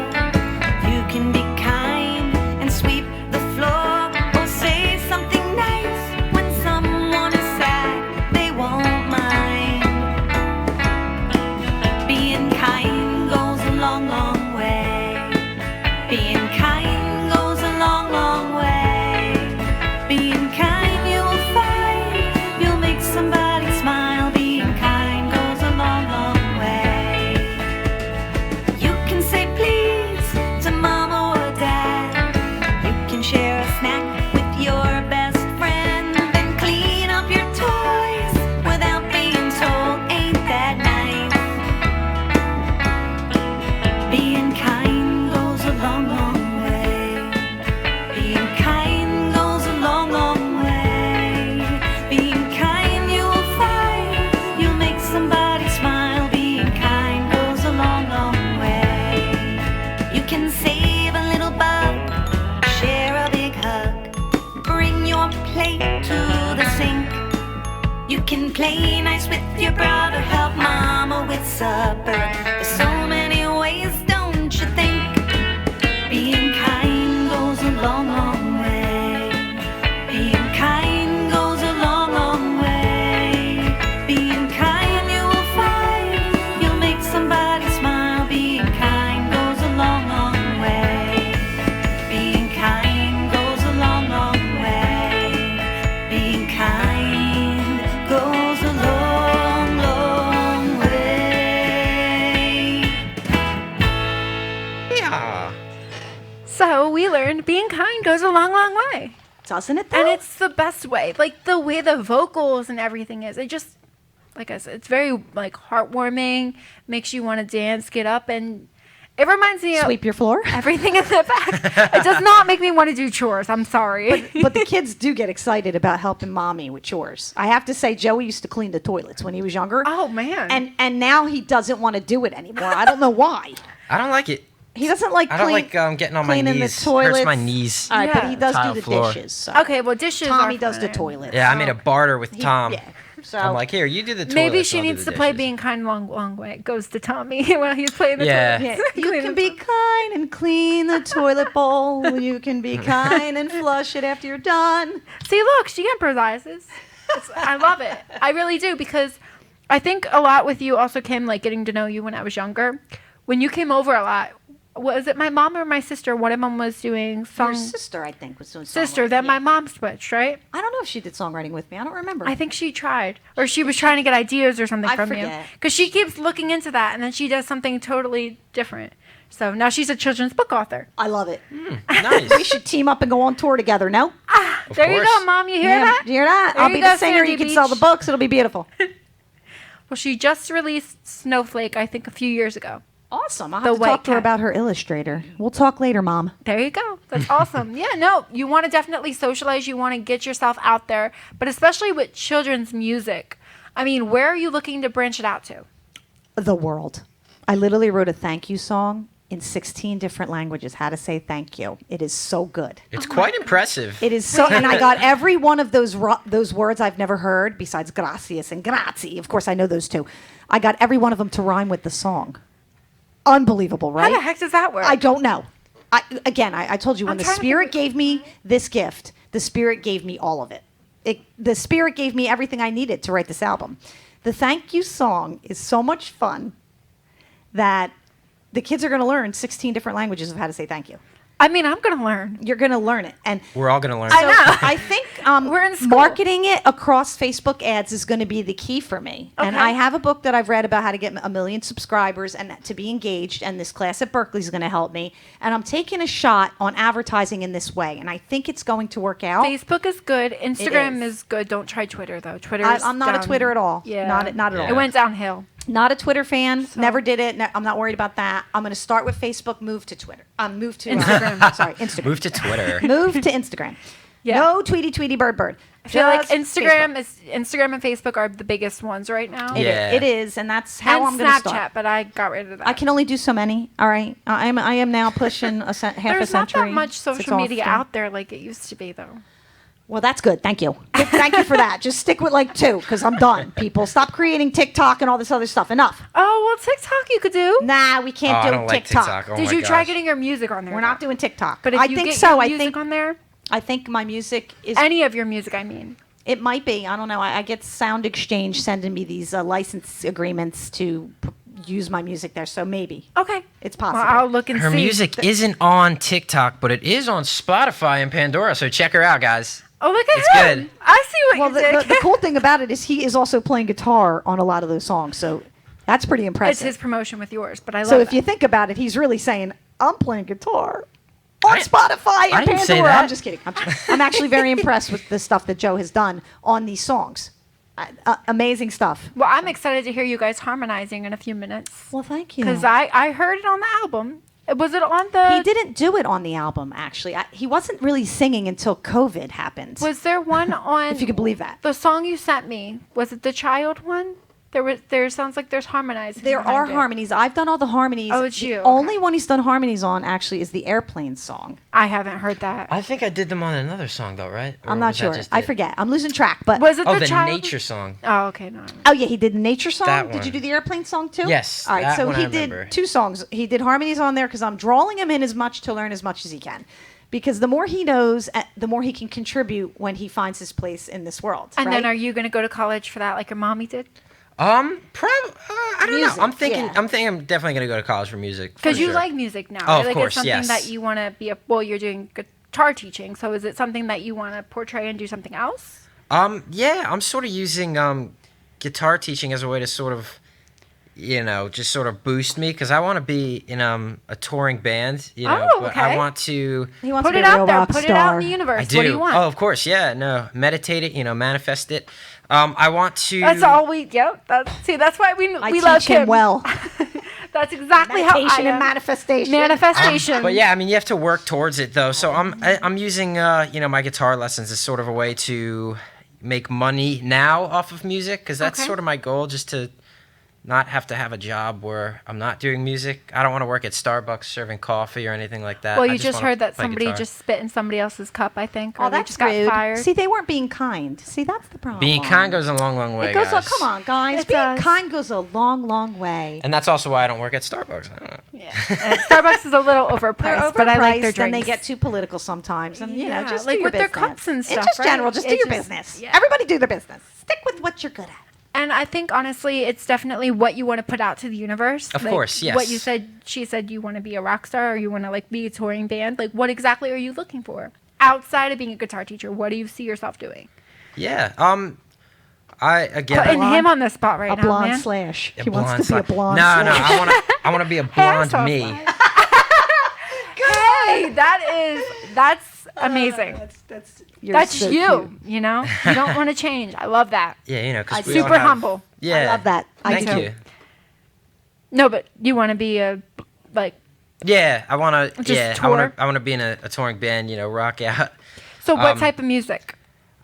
You can be kind and sweep the floor, or say something nice when someone is sad. They won't mind. Being kind goes a long, long way. Being kind goes a long, long way. Being kind, you'll find you'll make somebody smile. Being kind goes a long, long way. You can say please to mama or dad. You can share a snack with your best friend. Then clean up your toys without being told. Ain't that nice? Being kind goes a long, long way. Being kind goes a long, long way. Being kind, you'll find you'll make somebody smile. Being kind goes a long, long way. You can save a little bug, share a big hug, bring your plate to the sink. You can play nice with your brother, help mama with supper. There's so many ways, don't you think? Being kind goes a long, long way. Being kind goes a long, long way. Being kind, you will find you'll make somebody smile. Being kind goes a long, long way. Being kind goes a long, long way. Being kind goes a long, long way. Yeah. So we learned being kind goes a long, long way. Doesn't it though? And it's the best way. Like the way the vocals and everything is. It just, like I said, it's very like heartwarming, makes you want to dance, get up, and it reminds me of Sweep your floor. everything in the back. It does not make me want to do chores. I'm sorry. But the kids do get excited about helping mommy with chores. I have to say, Joey used to clean the toilets when he was younger. Oh man. And now he doesn't want to do it anymore. I don't know why. I don't like it. He doesn't like I don't clean- like getting on my cleaning the knees. Hurts toilets. my knees. All right, but Yeah. he does Tile do the floor. dishes. So. Okay, well, dishes. Tommy are does the fine. toilet. Yeah, I made a barter with Tom. Yeah. So I'm like, here, you do the toilet. Maybe she needs to play being kind long way. It goes to Tommy while he's playing the Yeah. toilet. yeah, you can be kind and clean the toilet bowl. You can be kind and flush it after you're done. See, look, she improvises. I love it. I really do, because I think a lot with you also came like getting to know you when I was younger. When you came over a lot, was it my mom or my sister? One of them was doing Your song. sister, I think, was doing Sister. songwriting. Then Yeah. my mom switched, right? I don't know if she did songwriting with me. I don't remember. I think she tried, or she was trying to get ideas or something I from you, forget. because she keeps looking into that, and then she does something totally different. So now she's a children's book author. I love it. Nice. We should team up and go on tour together. No? Of There you course. go, Mom. You hear that? You hear that? There I'll you be go, the singer. Sandy You can sell the Beach. books. It'll be beautiful. Well, she just released Snowflake, I think, a few years ago. Awesome. I'll The have to talk White to her Cat. about her illustrator. We'll talk later, Mom. There you go. That's awesome. Yeah, no, you want to definitely socialize. You want to get yourself out there, but especially with children's music. I mean, where are you looking to branch it out to? The world. I literally wrote a thank you song in 16 different languages, how to say thank you. It is so good. It's quite impressive. It is so, and I got every one of those words I've never heard besides gracias and grazie. Of course, I know those two. I got every one of them to rhyme with the song. Unbelievable, right? How the heck does that work? I don't know. I told you when I'm the trying to Spirit think gave me this gift, the Spirit gave me all of it. The Spirit gave me everything I needed to write this album. The thank you song is so much fun that the kids are going to learn 16 different languages of how to say thank you. I mean, I'm going to learn. You're going to learn it. And We're all gonna learn. I know. I think We're in school. marketing it across Facebook ads is going to be the key for me. And Okay. I have a book that I've read about how to get 1 million subscribers and to be engaged. And this class at Berkeley is going to help me. And I'm taking a shot on advertising in this way. And I think it's going to work out. Facebook is good. Instagram is. is good. Don't try Twitter, though. Twitter I- is I'm not a down. Twitter at all. Yeah. Not at all. It went downhill. Not a Twitter fan. Never did it. I'm not worried about that. I'm going to start with Facebook. Move to Twitter. Move to Instagram. sorry, Instagram. Move to Twitter. Move to Instagram. Yeah. No tweety bird. I feel like Just Instagram Facebook. and Facebook are the biggest ones right now. Yeah. It is, and that's how And I'm going to Snapchat, start. but I got rid of that. I can only do so many. All right, I am now pushing half a There's not century. that much It's social media exhausting. out there like it used to be, though. Well, that's good. Thank you. Thank you for that. Just stick with like 2, because I'm done. People, stop creating TikTok and all this other stuff. Enough. Oh, well, TikTok you could do. Nah, we Oh, can't I do don't like TikTok. TikTok. Oh Did my you try gosh. getting your music on there? We're not though? doing TikTok. But if I you think get so. your I music think on there, I think my music is. any of your music, I mean. It might be. I don't know. I get Sound Exchange sending me these license agreements to use my music there. So maybe Okay. it's Well, possible. I'll look and Her see. music isn't on TikTok, but it is on Spotify and Pandora. So check her out, guys. Oh, look at It's him. good. I see what Well, you did. the cool thing about it is he is also playing guitar on a lot of those songs. So that's pretty It's impressive. his promotion with yours, but I love So if that. you think about it, he's really saying, I'm playing guitar on I- Spotify and I didn't say Pandora. that. I'm just kidding. I'm actually very impressed with the stuff that Joe has done on these songs. Amazing stuff. Well, I'm excited to hear you guys harmonizing in a few minutes. Well, thank you. Because I heard it on the album. Was it on the... He didn't do it on the album, actually. He wasn't really singing until COVID happened. Was there one on... if you could believe that. The song you sent me, was it the child one? There sounds like there's harmonizing. There behind are it. harmonies. I've done all the harmonies. Oh, it's the you. Okay. only one he's done harmonies on, actually, is the Airplane song. I haven't heard that. I think I did them on another song, though, right? Or I'm not was that sure. just I it? forget. I'm losing track. But Was it Oh, the the child? nature song. Oh, okay. No. Oh yeah, he did the nature song. That Did you one. do the airplane song too? Yes, All right, that so one he I remember. did 2 songs. He did harmonies on there because I'm drawing him in as much to learn as much as he can, because the more he knows, the more he can contribute when he finds his place in this world. And right? then are you going to go to college for that like your mommy did? I don't Music, know. I'm thinking. yeah. I'm thinking. I'm definitely gonna go to college for music. for Because you sure. like music now. Oh, right? of Like course, it's something yes. that you want to be well, you're doing guitar teaching. So is it something that you want to portray and do something else? Yeah, I'm sort of using guitar teaching as a way to sort of, just sort of boost me, because I want to be in a touring band. Oh, but okay. I want to. he wants Put to it be a out real there. rock Put it star. out in the universe. I do. What do you want? Oh, of course. Yeah. No. Meditate it. Manifest it. I want to. That's all we. Yep. That's why we I love teach him well. That's exactly how I Meditation am. and manifestation. Manifestation. But yeah, I mean, you have to work towards it though. So I'm using my guitar lessons as sort of a way to make money now off of music, because that's Okay. sort of my goal, just to not have to have a job where I'm not doing music. I don't want to work at Starbucks serving coffee or anything like that. Well, I you just wanna heard that play somebody guitar. just spit in somebody else's cup, I think. Or Oh, they that's just got rude. fired. See, they weren't being kind. See, that's the problem. Being kind goes a long, long way, It goes. guys. Come on, guys. It Being does. kind goes a long, long way. And that's also why I don't work at Starbucks. I don't know. Yeah. Starbucks is a little overpriced, They're but I like their overpriced drinks. and they get too political sometimes. And you know, Yeah, just like do your with their business. cups and In stuff, just right? general, just do It your just- business. yeah. Everybody do their business. Stick with what you're good at. And I think honestly, it's definitely what you want to put out to the universe. Of Like, course, yes. What you said, she said you want to be a rock star or you want to like be a touring band. Like, what exactly are you looking for outside of being a guitar teacher? What do you see yourself doing? Yeah. Again. Putting him on the spot right A now, blonde man. slash. A He wants to be a slash. blonde No, slash. I want to be a Hey, I'm blonde so me. fly. Hey, that's amazing. That's so you. cute. You know, you don't want to change. I love that. Yeah, you know, because Super humble. Yeah. I love that. I Thank do. you. No, but you want to be a like. Yeah, I want to. Just Yeah, tour? I want to be in a touring band. You know, rock out. So what Um, type of music?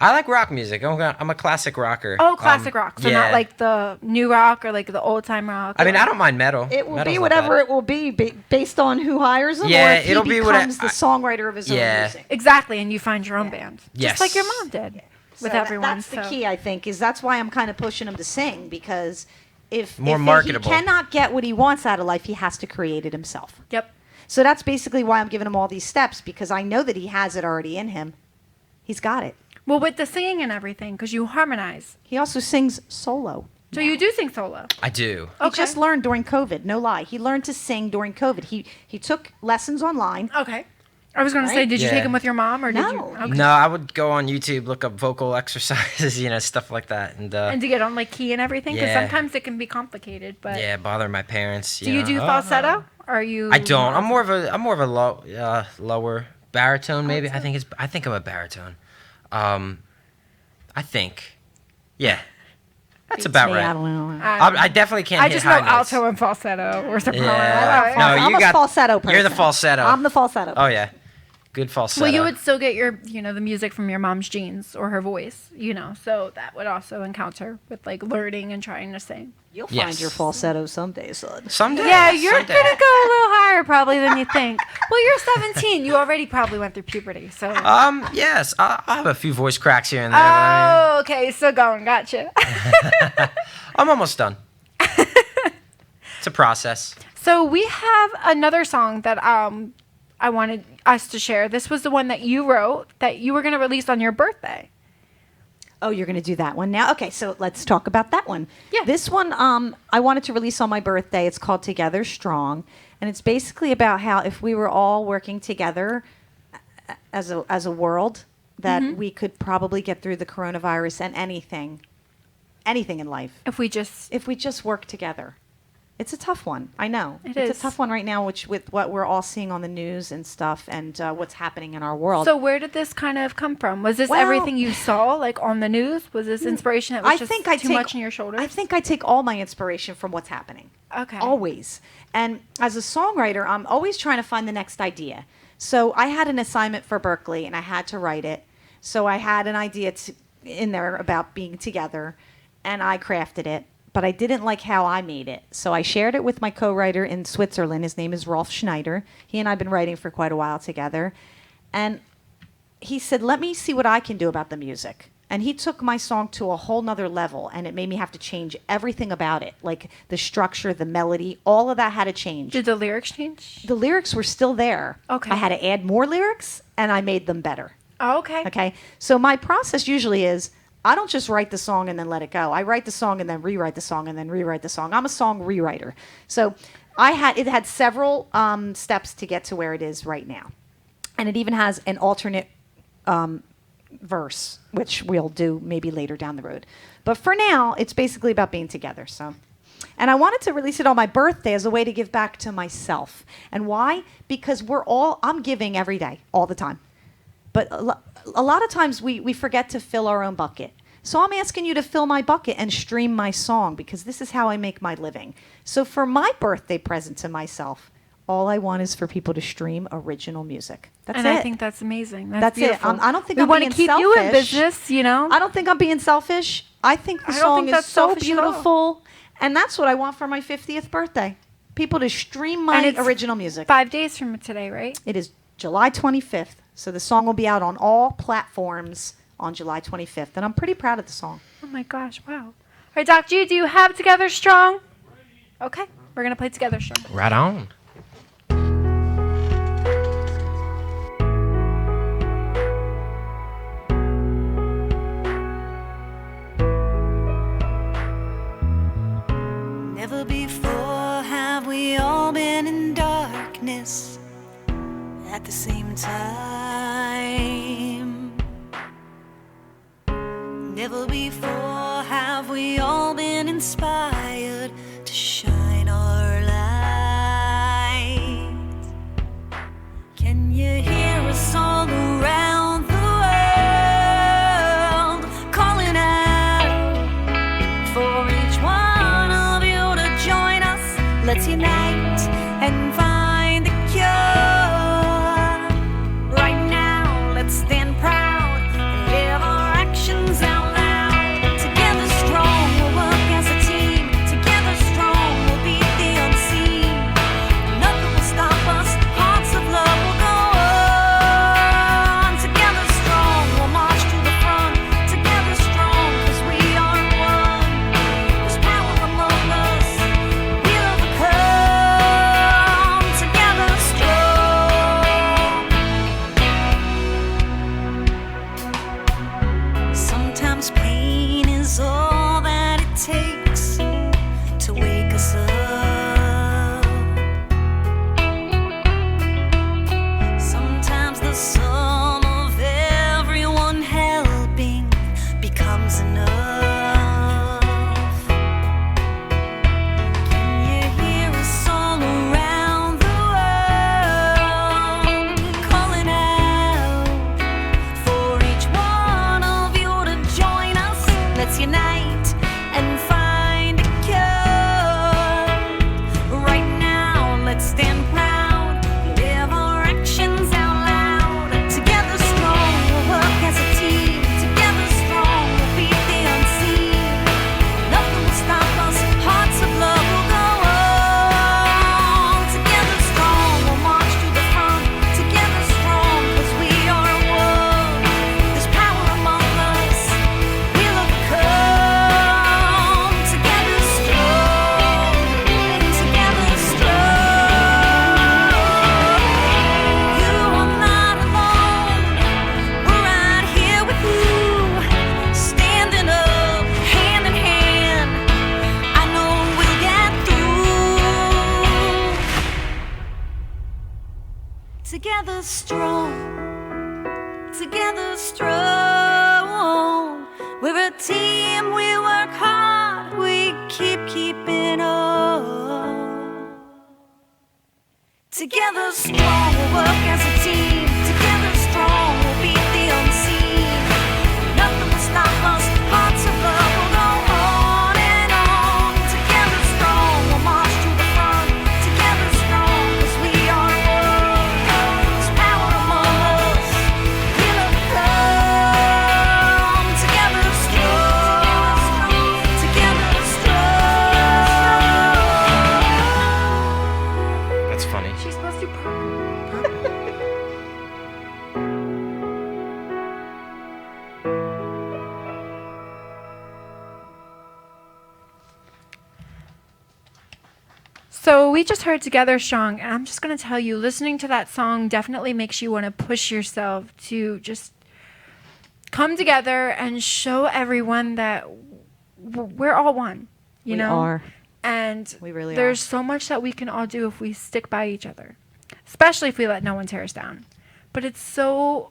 I like rock music. I'm a classic rocker. Oh, classic rock. So yeah. not like the new rock or like the old time rock. I mean, or- I don't mind metal. It will Metal's be not whatever bad. it will be based on who hires him Yeah, or if he it'll be what becomes the songwriter of his own Yeah. music. Exactly, and you find your own band, Yes. just like your mom did with So everyone. That's the so. key, I think, is that's why I'm kind of pushing him to sing because if More if marketable. he cannot get what he wants out of life, he has to create it himself. Yep. So that's basically why I'm giving him all these steps because I know that he has it already in him. He's got it. Well, with the singing and everything, because you harmonize, He also sings solo. so you do sing solo. I do. He Okay. just learned during COVID. No lie, he learned to sing during COVID. He took lessons online. Okay. I was going to say, Right? did you Yeah. take him with your mom or did you? No. Okay. No, I would go on YouTube, look up vocal exercises, you know, stuff like that, and And to get on like key and everything, because Yeah. sometimes it can be complicated. But yeah, bother my parents. do you know. do falsetto? Or are you? I don't. I'm more of a lower baritone, maybe. I think I'm a baritone. I think. Yeah. That's Beats about me, right. I don't know. I definitely can't I hit just high know notes. alto and falsetto or soprano. Yeah. No, I'm you a got- falsetto person. you're the falsetto. I'm the falsetto. Oh yeah. Good falsetto. Well, you would still get your, the music from your mom's genes or her voice, so that would also encounter with like learning and trying to sing. You'll find Yes. your falsetto someday, son. Someday. Yeah, you're someday. gonna go a little higher probably than you think. Well, you're 17. You already probably went through puberty, so. Yes, I have a few voice cracks here and there. But I mean, Oh, okay. So going, gotcha. I'm almost done. It's a process. So we have another song that I wanted us to share. This was the one that you wrote that you were gonna release on your birthday. Oh, you're going to do that one now? Okay, so let's talk about that one. Yeah. This one I wanted to release on my birthday. It's called Together Strong. And it's basically about how if we were all working together as a world, that we could probably get through the coronavirus and anything in life. If we just If we just work together. It's a tough one. I know. It it's is. a tough one right now, which with what we're all seeing on the news and stuff and what's happening in our world. So where did this kind of come from? Was this Well- everything you saw like on the news? Was this inspiration that was just too much on your shoulders? I think I take all my inspiration from what's happening. Okay. Always. And as a songwriter, I'm always trying to find the next idea. So I had an assignment for Berkeley and I had to write it. So I had an idea in there about being together and I crafted it. But I didn't like how I made it. So I shared it with my co-writer in Switzerland. His name is Rolf Schneider. He and I have been writing for quite a while together. And he said, let me see what I can do about the music. And he took my song to a whole nother level. And it made me have to change everything about it. Like the structure, the melody, all of that had to change. Did the lyrics change? The lyrics were still there. Okay. I had to add more lyrics and I made them better. Oh, okay. Okay. So my process usually is I don't just write the song and then let it go. I write the song and then rewrite the song and then rewrite the song. I'm a song rewriter. So it had several steps to get to where it is right now. And it even has an alternate verse, which we'll do maybe later down the road. But for now, it's basically about being together. So, and I wanted to release it on my birthday as a way to give back to myself. And why? Because I'm giving every day, all the time. But a lot of times we forget to fill our own bucket. So I'm asking you to fill my bucket and stream my song because this is how I make my living. So for my birthday present to myself, all I want is for people to stream original music. That's and it. I think that's amazing. That's it. beautiful. I don't think we I'm want being to keep you in selfish. business, I don't think I'm being selfish. I think the I don't song think is that's so selfish at all. beautiful And that's what I want for my 50th birthday. People to stream And my it's original music. 5 days from today, right? It is July 25th. So the song will be out on all platforms on July 25th. And I'm pretty proud of the song. Oh my gosh, wow. All right, Doc G, do you have Together Strong? Okay, we're going to play Together Strong. Right on. Never before have we all been in darkness at the same time. Never before have we all been inspired to shine our light. Can you hear us all around the world calling out for each one of you to join us? Let's unite and find the cure. Right now, let's stand proud and live our actions out loud. Together strong, we'll work as a team. Together strong, we'll beat the unseen. Nothing will stop us. Hearts of love will go on. Together strong, we'll march to the front. Together strong, 'cause we are one. There's power among us. We'll overcome. Together strong. Sometimes pain is all that it takes to wake us up. Sometimes the sum of everyone helping becomes enough. Can you hear us all around the world calling out for each one of you to join us? Let's unite and find a cure. Right now, let's stand proud, live our actions out loud. Together strong, we'll work as a team. Together strong, we'll beat the unseen. Nothing will stop us. Hearts of love will go on. Together strong, we'll march to the front. Together strong, 'cause we are one. There's power among us. We'll overcome. Together strong. Together strong. You are not alone. We're right here with you. Standing up, hand in hand. I know we'll get through. Together strong. Together strong. We're a team, we work hard, we keeping up. Together strong, we'll work as a team. Together strong, we'll beat the unseen. Nothing will stop us. Hearts of love will go on and on. Together strong, we'll march to the front. Together strong, 'cause we are one. There's power among us. We'll overcome. Together strong. Together strong. That's funny. She's supposed to purple. So we just heard Together Strong, and I'm just going to tell you, listening to that song definitely makes you want to push yourself to just come together and show everyone that we're all one, you We know? are. And We really there's so much that we can all do if we stick by each other, especially if we let no one tear us down. But it's so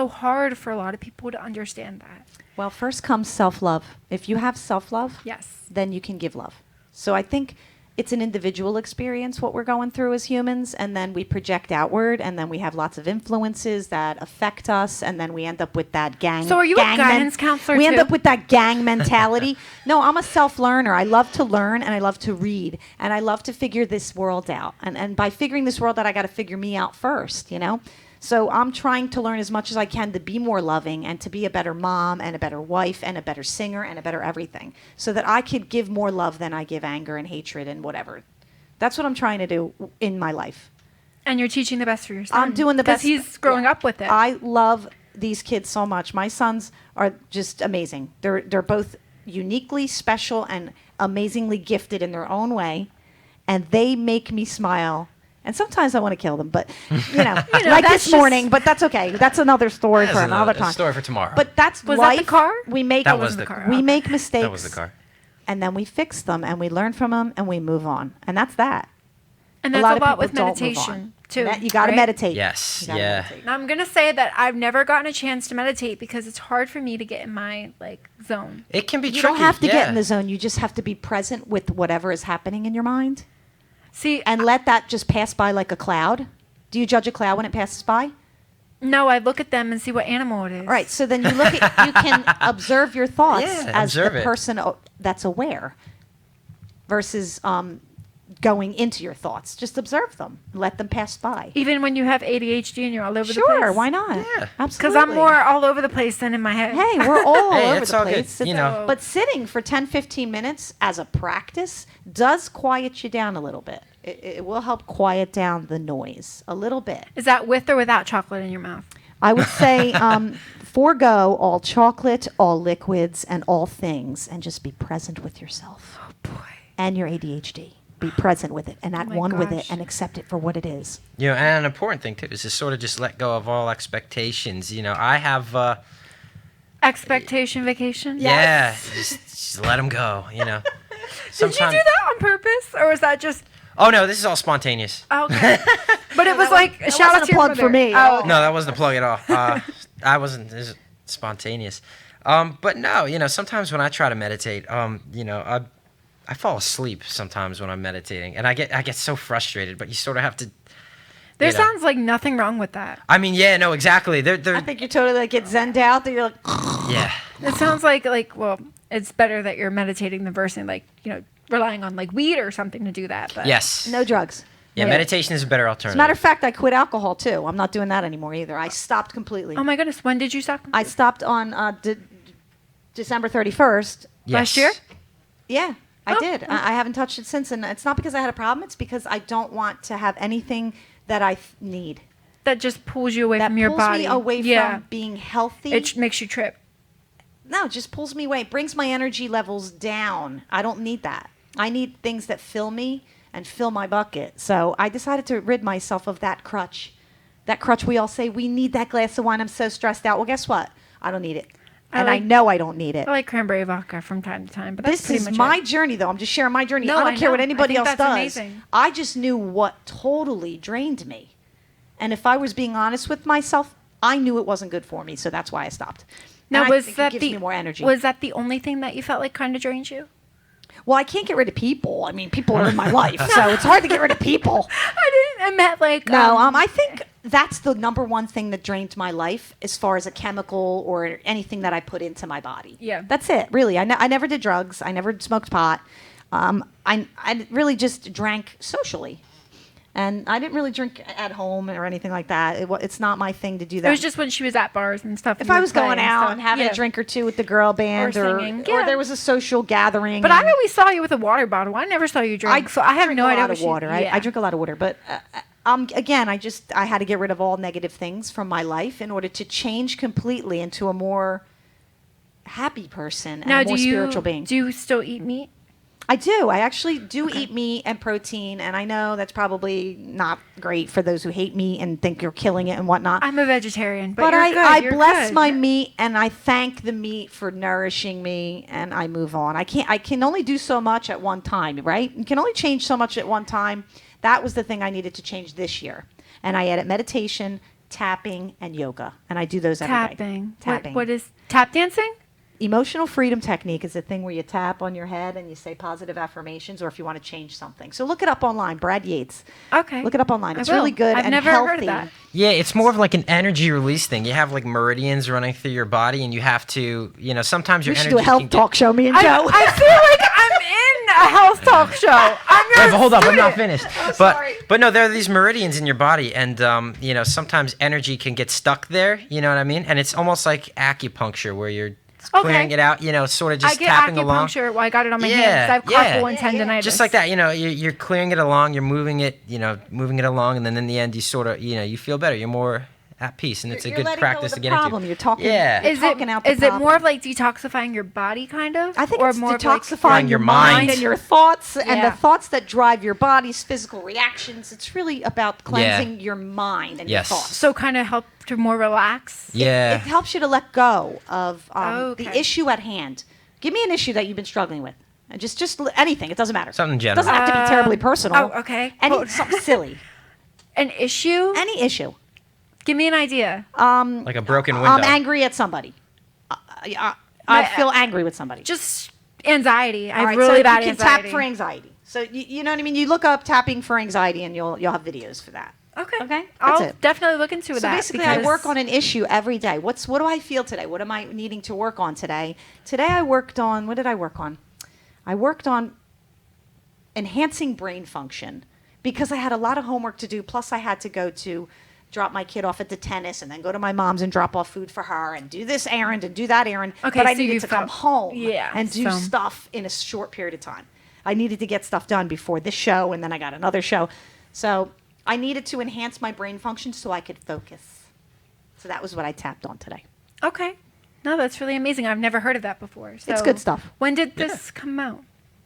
hard for a lot of people to understand that. Well, first comes self-love. If you have self-love, Yes. then you can give love. So I think it's an individual experience, what we're going through as humans, and then we project outward, and then we have lots of influences that affect us, and then we end up with that gang. So are you a guidance counselor We end too? up with that gang mentality. No, I'm a self-learner. I love to learn, and I love to read, and I love to figure this world out. And by figuring this world out, I got to figure me out first, you know? So I'm trying to learn as much as I can to be more loving and to be a better mom and a better wife and a better singer and a better everything, so that I could give more love than I give anger and hatred and whatever. That's what I'm trying to do in my life. And you're teaching the best for your son. I'm doing the best. Because he's growing up with it. I love these kids so much. My sons are just amazing. They're both uniquely special and amazingly gifted in their own way, and they make me smile. And sometimes I want to kill them, but like this morning. But that's okay. That's another story for another time. Story for tomorrow. But that's Was life. that the car? We make That was the car. we Okay. make mistakes. That was the car. And then we fix them, and we learn from them, and we move on. And that's that. And A that's lot a of lot people with don't move meditation, too. You got to right? meditate. Yes. You gotta Yeah. meditate. Now, I'm going to say that I've never gotten a chance to meditate because it's hard for me to get in my, zone. It can be You tricky. don't have to yeah. get in the zone. You just have to be present with whatever is happening in your mind See, and let that just pass by like a cloud. Do you judge a cloud when it passes by? no, I look at them and see what animal it is. All right. So then you you can observe your thoughts Yeah, as observe the it. person that's aware versus going into your thoughts. Just observe them. Let them pass by. Even when you have ADHD and you're all over the place. Sure. Why not? Yeah. Absolutely. Because I'm more all over the place than in my head. Hey, we're all Hey, over it's the all good, place. you know. But sitting for 10, 15 minutes as a practice does quiet you down a little bit. It will help quiet down the noise a little bit. Is that with or without chocolate in your mouth? I would say forego all chocolate, all liquids, and all things, and just be present with yourself Oh, boy. and your ADHD. Be present with it and at my one with it gosh. and accept it for what it is. And an important thing too is to sort of just let go of all expectations. I have. Expectation vacation? Yeah. Just let them go. Did you do Sometimes. that on purpose? Or was that just... Oh no, this is all spontaneous. Oh, okay. But it was like a shout out wasn't to a your plug for mother. me. Oh, No, that wasn't a plug at all. I wasn't. This is spontaneous. But no, sometimes when I try to meditate, I fall asleep sometimes when I'm meditating, and I get so frustrated. But you sort of have to. there know. sounds like nothing wrong with that. I mean, yeah, no, exactly. They're I think you're totally like get zenned out. That you're like, yeah. It sounds like well, it's better that you're meditating than versus relying on weed or something to do that. But Yes. no drugs. Yeah, meditation is a better As a alternative. matter of fact, I quit alcohol too. I'm not doing that anymore either. I stopped completely. Oh my goodness, when did you stop? I stopped on December 31st. Last year? Yeah, I Oh, did. I haven't touched it since, and it's not because I had a problem. It's because I don't want to have anything that I need. That just pulls you away That from your pulls body. me away yeah. from being healthy. It makes you trip. No, it just pulls me away. It brings my energy levels down. I don't need that. I need things that fill me and fill my bucket. So I decided to rid myself of that crutch. That crutch we all say, we need that glass of wine. I'm so stressed out. Well, guess what? I don't need it. And I like- know I don't need it. I like cranberry vodka from time to time, but that's This pretty is much my it. journey, though. I'm just sharing my journey. No, I don't I care what know. I anybody think else that's does. amazing. I just knew what totally drained me. And if I was being honest with myself, I knew it wasn't good for me. So that's why I stopped. Now, And I was think that it gives me more energy. Was that the only thing that you felt like kind of drained you? Well, I can't get rid of people. I mean, people are in my life, so it's hard to get rid of people. I didn't. I meant like No, I think that's the number one thing that drained my life as far as a chemical or anything that I put into my body. Yeah. That's it, really. I never did drugs. I never smoked pot. I really just drank socially. And I didn't really drink at home or anything like that. It's not my thing to do that. It was just when she was at bars and stuff. if and I you was would play going out stuff. and having Yeah. a drink or two with the girl band Or or singing. Yeah. there was a social gathering. But and- I always saw you with a water bottle. I never saw you drink, so I have drink no a idea lot what of water. Yeah. I drink a lot of water, but again, I had to get rid of all negative things from my life in order to change completely into a more happy person and Now, a more spiritual being. do you still eat meat? I do. I actually do eat meat and protein, and I know that's probably not great for those who hate meat and think you're killing it and whatnot. I'm a vegetarian, but, But you're I, good. I You're bless good. my meat and I thank the meat for nourishing me and I move on. I can only do so much at one time, right? You can only change so much at one time. That was the thing I needed to change this year. And I added meditation, tapping, and yoga. And I do those every day. tapping. Tapping. What is tap dancing? Emotional freedom technique is a thing where you tap on your head and you say positive affirmations or if you want to change something. So look it up online, Brad Yates. Okay. Look it up online. It's I will. really good I've and never healthy. heard of that. Yeah, it's more of like an energy release thing. You have like meridians running through your body, and you have to, sometimes your We should energy do a health can talk show, me and I Joe. feel like I'm in a health talk show. I'm your Wait, but hold up, I'm not student. finished. sorry. But no, there are these meridians in your body, and sometimes energy can get stuck there. You know what I mean? And it's almost like acupuncture, where you're clearing Okay. it out. Sort of just I get tapping along. acupuncture. Well, I got it on my Yeah, hands. I have yeah. carpal and tendonitis. Just like that, you're clearing it along. You're moving it along, and then in the end, you sort of, you feel better. You're more at peace, and it's a You're good letting practice go to of the get problem. into. You're talking. Yeah. You're Is talking it out the is it problem. more of like detoxifying your body, kind of? I think or it's more of detoxifying like, your your mind mind. and your thoughts and Yeah. the thoughts that drive your body's physical reactions. It's really about cleansing your mind and Yes. your thoughts. so kind of help to more relax. Yeah. It helps you to let go of Okay. the issue at hand. Give me an issue that you've been struggling with. And just anything. It doesn't matter. Something It general. doesn't have to be terribly personal. Oh, okay. Something silly. An issue? Any issue. Give me an idea. Like a broken window. I'm angry at somebody. I feel angry with somebody. Just anxiety. I All have right, really so bad you can anxiety. tap for anxiety. So you know what I mean? You look up tapping for anxiety and you'll have videos for that. Okay. Okay, I'll that's it. definitely look into So that. basically, I because- work on an issue every day. What do I feel today? What am I needing to work on today? Today I worked on, what did I work on? I worked on enhancing brain function because I had a lot of homework to do. Plus I had to go to drop my kid off at the tennis and then go to my mom's and drop off food for her and do this errand and do that errand. Okay, but I so you needed to come felt- home yeah, and do so- stuff in a short period of time. I needed to get stuff done before this show, and then I got another show. So I needed to enhance my brain function so I could focus. So that was what I tapped on today. Okay. No, that's really amazing. I've never heard of that before. So It's good stuff. When did this come out?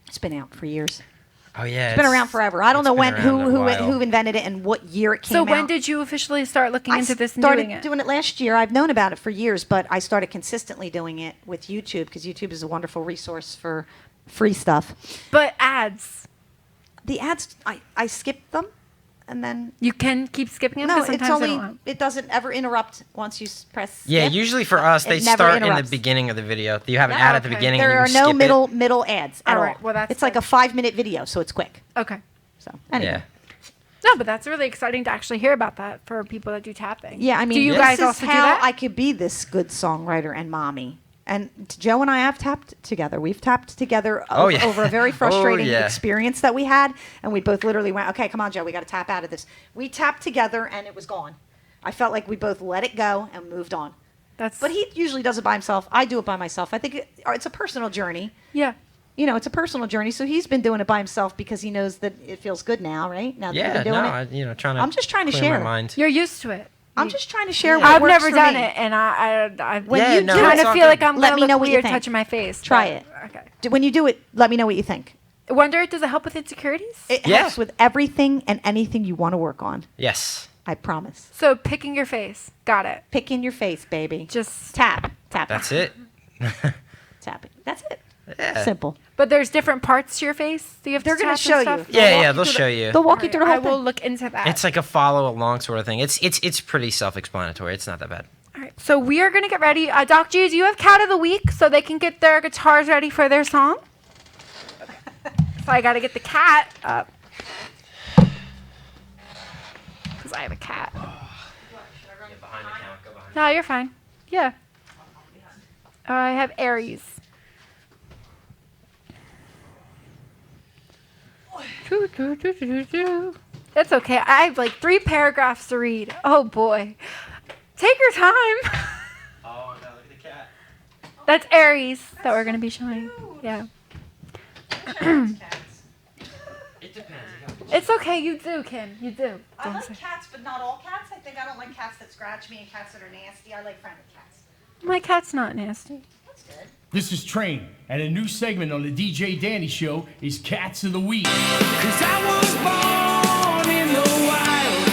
It's been out for years. Oh yeah. It's been around forever. I don't know been when who around a while. who invented it and what year it came So out. when did you officially start looking I into this and started doing it? last year. I've known about it for years, but I started consistently doing it with YouTube because YouTube is a wonderful resource for free stuff. But ads, The ads, I skipped them, and then you can keep skipping them. no, 'Cause it's sometimes they only don't. it doesn't ever interrupt once you press. Yeah, skip. usually for us, It they never start in the interrupts. beginning of the video. You have an Yeah, ad at the okay. beginning. There are and you no skip it. middle ads at All all. right, well, that's it's like good. a 5-minute video, so it's quick. Okay. So anyway. Yeah. No, but that's really exciting to actually hear about that for people that do tapping. Yeah, I mean, do you this guys is also do how that? I could be this good songwriter and mommy. And Joe and I have tapped together. We've tapped together Oh, yeah. over a very frustrating yeah. experience that we had. And we both literally went, okay, come on, Joe, we got to tap out of this. We tapped together and it was gone. I felt like we both let it go and moved on. That's But he usually does it by himself. I do it by myself. I think it's a personal journey. yeah. You know, it's a personal journey. So he's been doing it by himself because he knows that it feels good now, right? Now that Yeah. we've been No, doing it. trying to. I'm just trying to clear share. my mind. You're used to it. I'm just trying to share what I've works never for done me. it, and I When Yeah, you no, do kind it's it, of all feel good. like I'm Let gonna me look know what you weird think. touching my face. Try but- it. Okay. when you do it, let me know what you think. I wonder, does it help with insecurities? It Yeah. helps with everything and anything you want to work on. Yes. I promise. So picking your face. Got it. Pick in your face, baby. Just Tap. That's it. Tapping. That's it. Yeah. Simple. But there's different parts to your face that you have They're to gonna tap show and you. stuff? They'll Yeah, walk yeah, you they'll through show the- you. They'll walk you through the whole I will thing. look into that. It's like a follow along sort of thing. It's pretty self-explanatory. It's not that bad. All right. So we are gonna get ready. Doc G, do you have Cat of the Week so they can get their guitars ready for their song? So I gotta get the cat up because I have a cat. No, you're fine. Yeah. I have Aries. It's okay. I have like 3 paragraphs to read. Oh boy. Take your time. Oh no! Look at the cat. That's Aries that we're going to be showing. Yeah. It depends. It's okay. You do, Kim. You do. I Don't like say- cats, but not all cats. I think I don't like cats that scratch me and cats that are nasty. I like friendly cats. My cat's not nasty. That's good. This is Train, and a new segment on the DJ Danny Show is Cats of the Week. 'Cause I was born in the wild.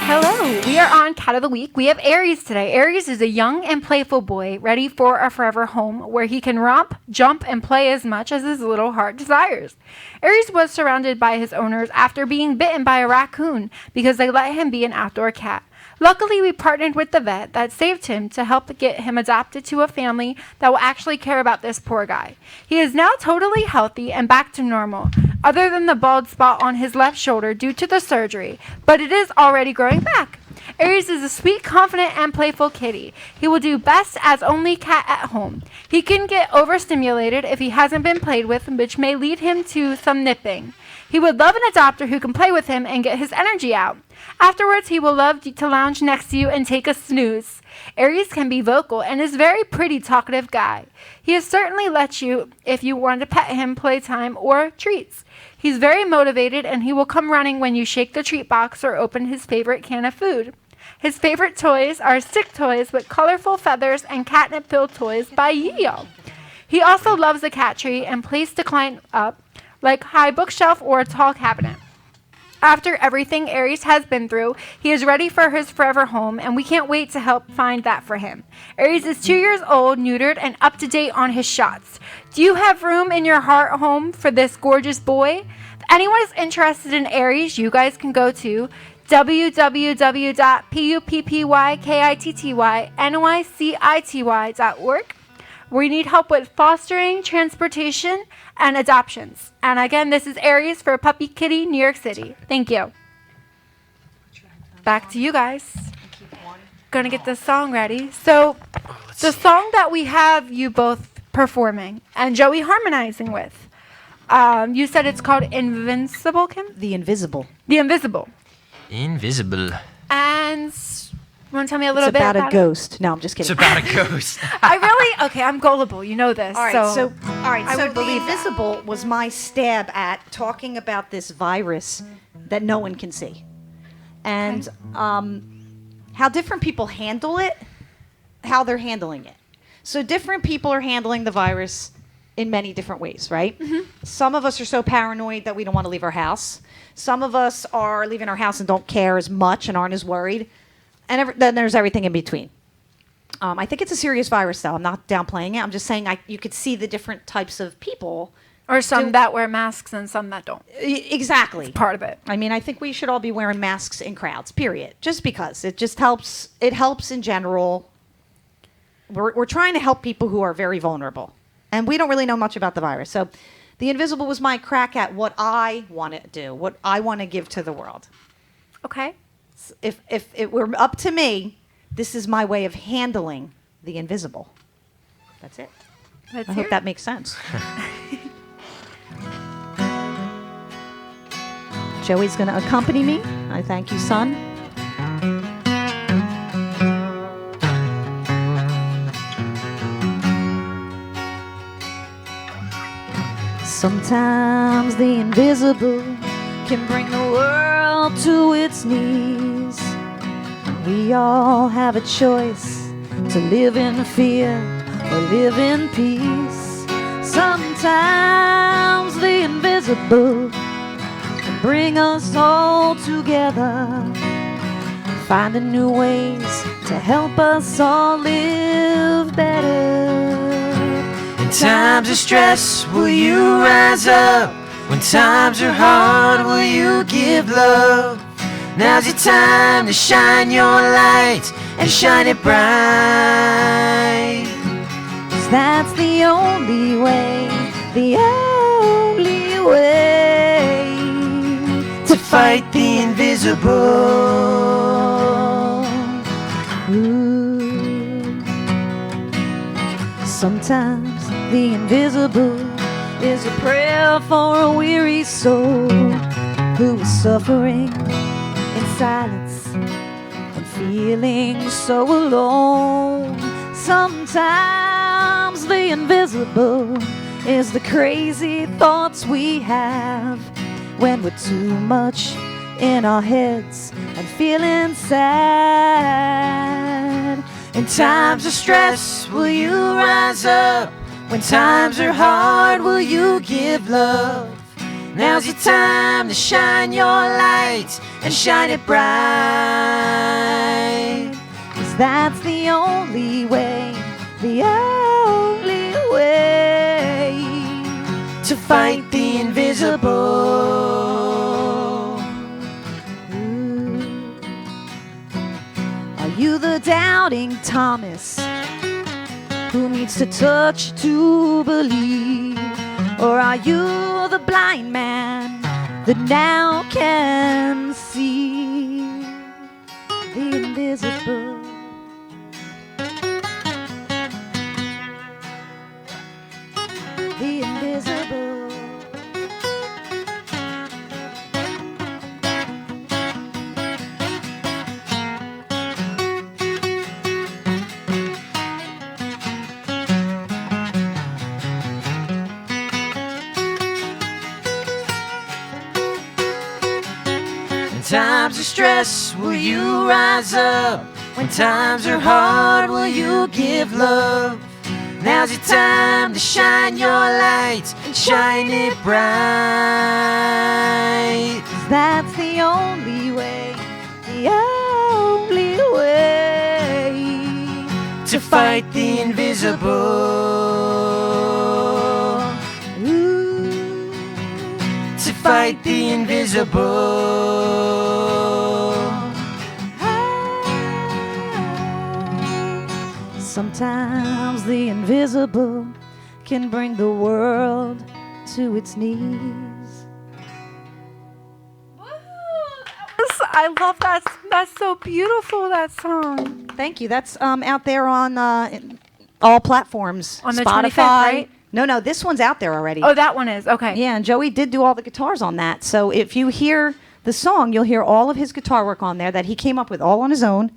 Hello. We are on Cat of the Week. We have Aries today. Aries is a young and playful boy ready for a forever home where he can romp, jump, and play as much as his little heart desires. Aries was surrounded by his owners after being bitten by a raccoon because they let him be an outdoor cat. Luckily, we partnered with the vet that saved him to help get him adopted to a family that will actually care about this poor guy. He is now totally healthy and back to normal, other than the bald spot on his left shoulder due to the surgery, but it is already growing back. Aries is a sweet, confident, and playful kitty. He will do best as only cat at home. He can get overstimulated if he hasn't been played with, which may lead him to some nipping. He would love an adopter who can play with him and get his energy out. Afterwards, he will love to lounge next to you and take a snooze. Aries can be vocal and is a very pretty, talkative guy. He has certainly let you if you want to pet him, playtime, or treats. He's very motivated and he will come running when you shake the treat box or open his favorite can of food. His favorite toys are stick toys with colorful feathers and catnip-filled toys by Yeo. He also loves a cat tree and plays to climb up, like high bookshelf or a tall cabinet. After everything Aries has been through, he is ready for his forever home, and we can't wait to help find that for him. Aries is 2 years old, neutered, and up to date on his shots. Do you have room in your heart home for this gorgeous boy? If anyone is interested in Aries, you guys can go to www.puppynycity.org. We need help with fostering, transportation, and adoptions. And again, this is Aries for Puppy Kitty, New York City. Thank you. Back to you guys. Gonna get this song ready. So, the song that we have you both performing and Joey harmonizing with, you said it's called Invincible, Kim? The Invisible. The Invisible. Invisible. And you want to tell me a little It's bit about about a ghost. No, I'm just It's kidding. about a ghost. Okay, I'm gullible. You know this. All right, so I would The believe that. Invisible was my stab at talking about this virus that no one can see, and how different people handle it, how they're handling it. So different people are handling the virus in many different ways, right? Some of us are so paranoid that we don't want to leave our house. Some of us are leaving our house and don't care as much and aren't as worried. And then there's everything in between. I think it's a serious virus, though. I'm not downplaying it. I'm just saying you could see the different types of people. Or some that wear masks and some that don't. Exactly. Part of it. I mean, I think we should all be wearing masks in crowds, period. Just because. It just helps. It helps in general. We're trying to help people who are very vulnerable. And we don't really know much about the virus. So the Invisible was my crack at what I want to do, what I want to give to the world. Okay. If it were up to me, this is my way of handling the invisible. That's it. Let's I hear hope it. that makes sense. Joey's going to accompany me. I thank you, son. Sometimes the invisible can bring the world to its knees. We all have a choice to live in fear or live in peace. Sometimes the invisible can bring us all together, finding new ways to help us all live better. In times of stress, will you rise up? When times are hard, will you give love? Now's your time to shine your light and shine it bright. 'Cause that's the only way, the only way To fight the invisible. Ooh. Sometimes the invisible is a prayer for a weary soul who is suffering in silence and feeling so alone. Sometimes the invisible is the crazy thoughts we have when we're too much in our heads and feeling sad. In times of stress, will you rise up? When times are hard, will you give love? Now's your time to shine your light and shine it bright. 'Cause that's the only way, the only way To fight the invisible. Ooh. Are you the doubting Thomas who needs to touch to believe? Or are you the blind man that now can see? The invisible. The invisible. In times of stress, will you rise up? When times are hard, will you give love? Now's your time to shine your light and shine it bright. 'Cause that's the only way, the only way To fight the invisible. Ooh. To fight the invisible. Sometimes the invisible can bring the world to its knees. I love that. That's so beautiful, that song. Thank you. That's out there on all platforms. On the Spotify. 25th, right? No, this one's out there already. Oh, that one is. Okay. Yeah, and Joey did do all the guitars on that. So if you hear the song, you'll hear all of his guitar work on there that he came up with all on his own.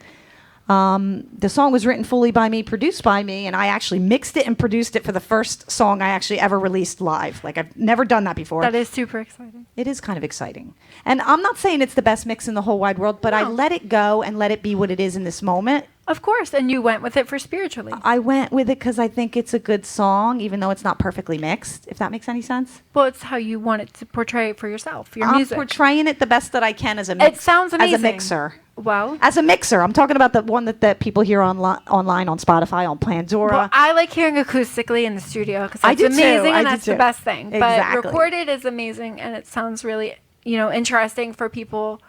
The song was written fully by me, produced by me, and I actually mixed it and produced it for the first song I actually ever released live. Like, I've never done that before. That is super exciting. It is kind of exciting. And I'm not saying it's the best mix in the whole wide world, but I No. let it go and let it be what it is in this moment. Of course. And you went with it for spiritually. I went with it because I think it's a good song, even though it's not perfectly mixed, if that makes any sense. Well, it's how you want it to portray it for yourself, your I'm music. portraying it the best that I can as a mix. It sounds amazing. As a mixer. Well, As a mixer. I'm talking about the one that people hear online on Spotify, on Pandora. well, I like hearing acoustically in the studio because I it's do too. amazing I and do that's the too. best thing. Exactly. But recorded is amazing and it sounds really, interesting for people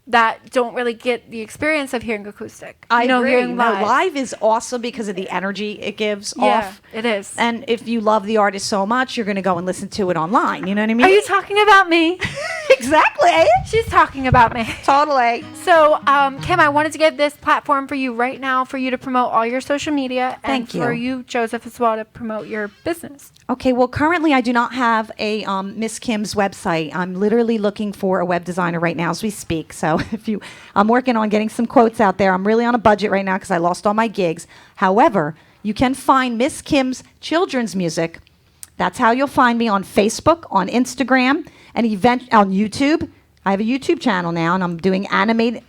that don't really get the experience of hearing acoustic. I agree. Hearing No, live. live is awesome because of the energy it gives Yeah, off. it is. And if you love the artist so much, you're going to go and listen to it online. You know what I mean? Are you talking about me? Exactly. She's talking about me. Totally. So, Kim, I wanted to give this platform for you right now for you to promote all your social media and Thank for you. you, Joseph, as well to promote your business. Okay, well, currently I do not have a Miss Kim's website. I'm literally looking for a web designer right now as we speak. So I'm working on getting some quotes out there. I'm really on a budget right now because I lost all my gigs. However, you can find Miss Kim's children's music. That's how you'll find me on Facebook, on Instagram, and on YouTube. I have a YouTube channel now, and I'm doing animated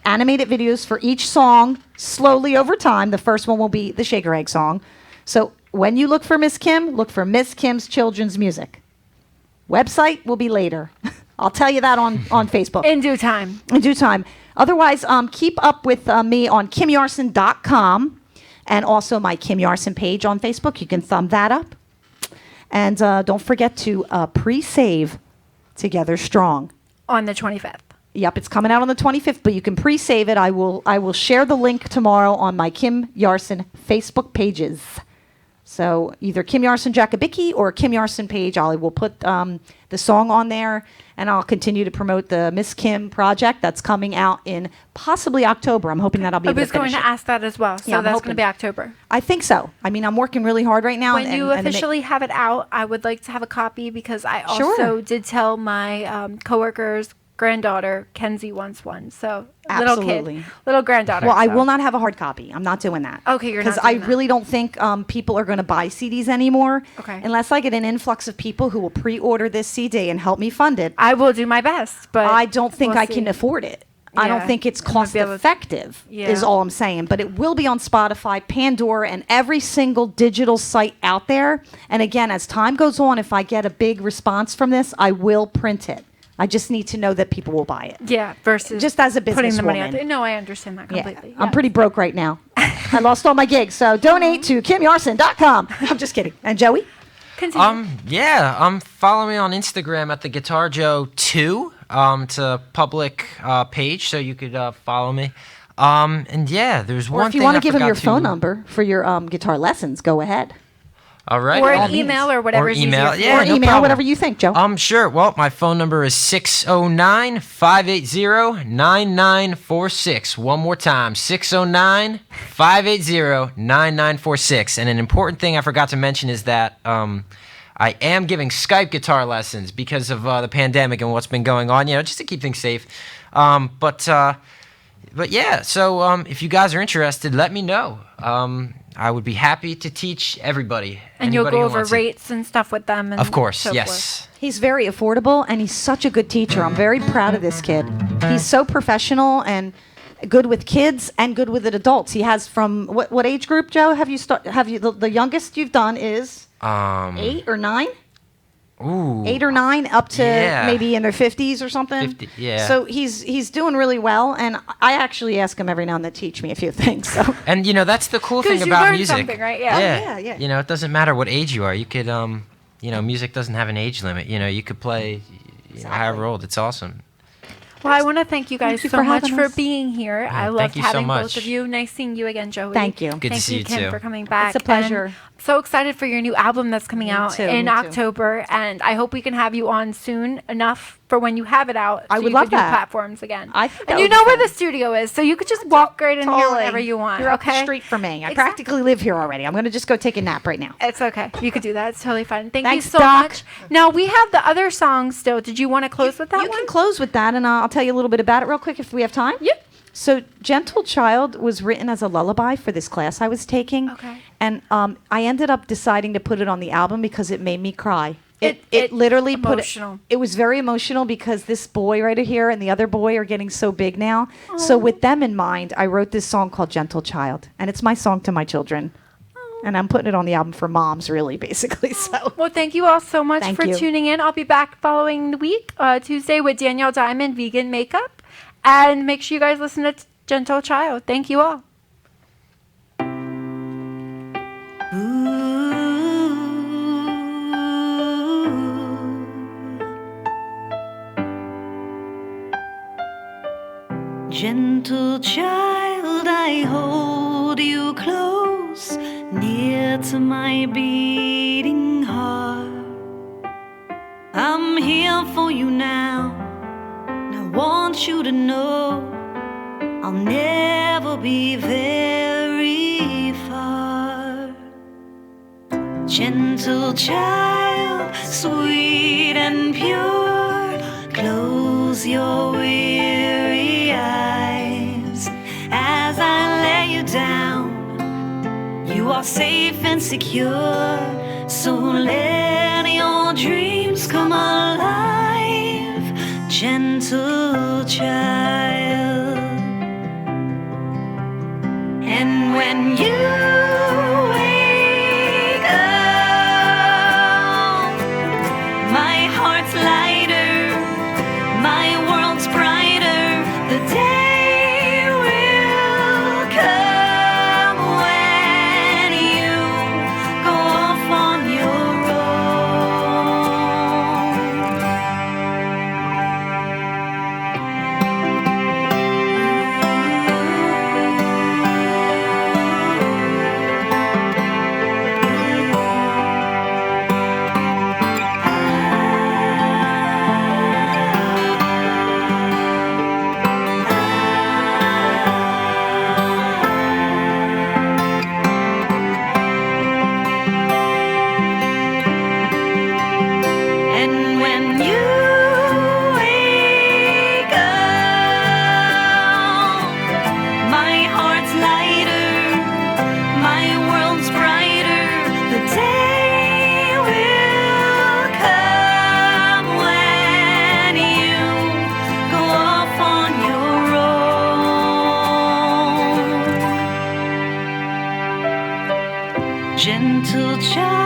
videos for each song slowly over time. The first one will be the Shaker Egg song. So when you look for Miss Kim, look for Miss Kim's children's music. Website will be later. I'll tell you that on Facebook. In due time. In due time. Otherwise, keep up with me on KimYarson.com and also my Kim Yarson page on Facebook. You can thumb that up. And don't forget to pre-save Together Strong. On the 25th. Yep, it's coming out on the 25th, but you can pre-save it. I will share the link tomorrow on my Kim Yarson Facebook pages. So either Kim Yarson Jakubicki or Kim Yarson page. I will put the song on there, and I'll continue to promote the Miss Kim project that's coming out in possibly October. I'm hoping that I'll be I able to was going finish to it. ask that as well. So Yeah, I'm that's going hoping. to be October. I think so. I mean, I'm working really hard right now. When you and officially have it out, I would like to have a copy because I also Sure. did tell my coworker's granddaughter, Kenzie, wants one. So Absolutely. little granddaughter. Well, I so. will not have a hard copy. I'm not doing that. Okay, you're not Because I doing that. really don't think people are going to buy CDs anymore. Okay. Unless I get an influx of people who will pre-order this CD and help me fund it. I will do my best, but I don't think we'll I can see. afford it. I don't Yeah, think it's I'm gonna cost be able to- effective, Yeah. is all I'm saying. But it will be on Spotify, Pandora, and every single digital site out there. And again, as time goes on, if I get a big response from this, I will print it. I just need to know that people will buy it. Yeah, versus Just as a putting the money out businesswoman. there. No, I understand that completely. I'm pretty broke right now. I lost all my gigs. So donate to KimYarson.com. I'm just kidding. And Joey? Continue. Follow me on Instagram at the Guitar Joe 2. It's a public page, so you could follow me. And yeah, there's Or one if you thing want I to give him forgot your to- phone number for your guitar lessons, go ahead. All right. Or All an means. email or whatever. Or email. Easier. Yeah, or no email, problem. whatever you think, Joe. Sure. Well, my phone number is 609-580-9946. One more time, 609-580-9946. And an important thing I forgot to mention is that I am giving Skype guitar lessons because of the pandemic and what's been going on, just to keep things safe. But yeah, so if you guys are interested, let me know. I would be happy to teach everybody. And you'll anybody go who over wants it. rates and stuff with them. And Of course, so yes. forth. He's very affordable, and he's such a good teacher. I'm very proud of this kid. He's so professional and good with kids and good with adults. He has from what age group, Joe? Have you the youngest you've done is 8 or 9? Ooh. 8 or 9 up to Yeah. maybe in their 50s or something. 50, yeah. So he's doing really well, and I actually ask him every now and then to teach me a few things. So And that's the cool 'Cause thing you about learn music. something, right? Yeah. Yeah. It doesn't matter what age you are. You could music doesn't have an age limit. You could play however old. It's awesome. Well, I want to thank you guys you so for much having for us. being here. I thank loved you so having both much. of you. Nice seeing you again, Joey. Thank you. Good to Thank see you Kim, too. for coming back. It's a pleasure. And so excited for your new album that's coming out too, in me too. October, and I hope we can have you on soon enough for when you have it out. I so would you love could do that. platforms again. I think that and you would be know where fun. the studio is, so you could just walk right in here Totally. whenever you want. You're up okay? the street from me. I Exactly. practically live here already. I'm going to just go take a nap right now. It's okay. You could do that. It's totally fun. Thank Thanks, you so Doc. much. Now we have the other song still. Did you want to close with that You one? can close with that, and I'll tell you a little bit about it real quick if we have time. Yep. So, Gentle Child was written as a lullaby for this class I was taking. Okay. And I ended up deciding to put it on the album because it made me cry. It literally emotional. it was very emotional because this boy right here and the other boy are getting so big now. So with them in mind, I wrote this song called Gentle Child, and it's my song to my children. And I'm putting it on the album for moms, really, basically. So Well, thank you all so much Thank for you. tuning in. I'll be back following the week, Tuesday, with Danielle Diamond, Vegan Makeup. And make sure you guys listen to Gentle Child. Thank you all. Gentle child, I hold you close, near to my beating heart. I'm here for you now, and I want you to know I'll never be very far. Gentle child, sweet and pure, close your weary eyes as I lay you down. You are safe and secure, so let your dreams come alive, gentle child. And when you wake up, my heart's lighter, my world's brighter. The day will come when you go off on your And when you wake up, my heart's lighter, my world's brighter. The day will come when you go off on your own. Gentle child.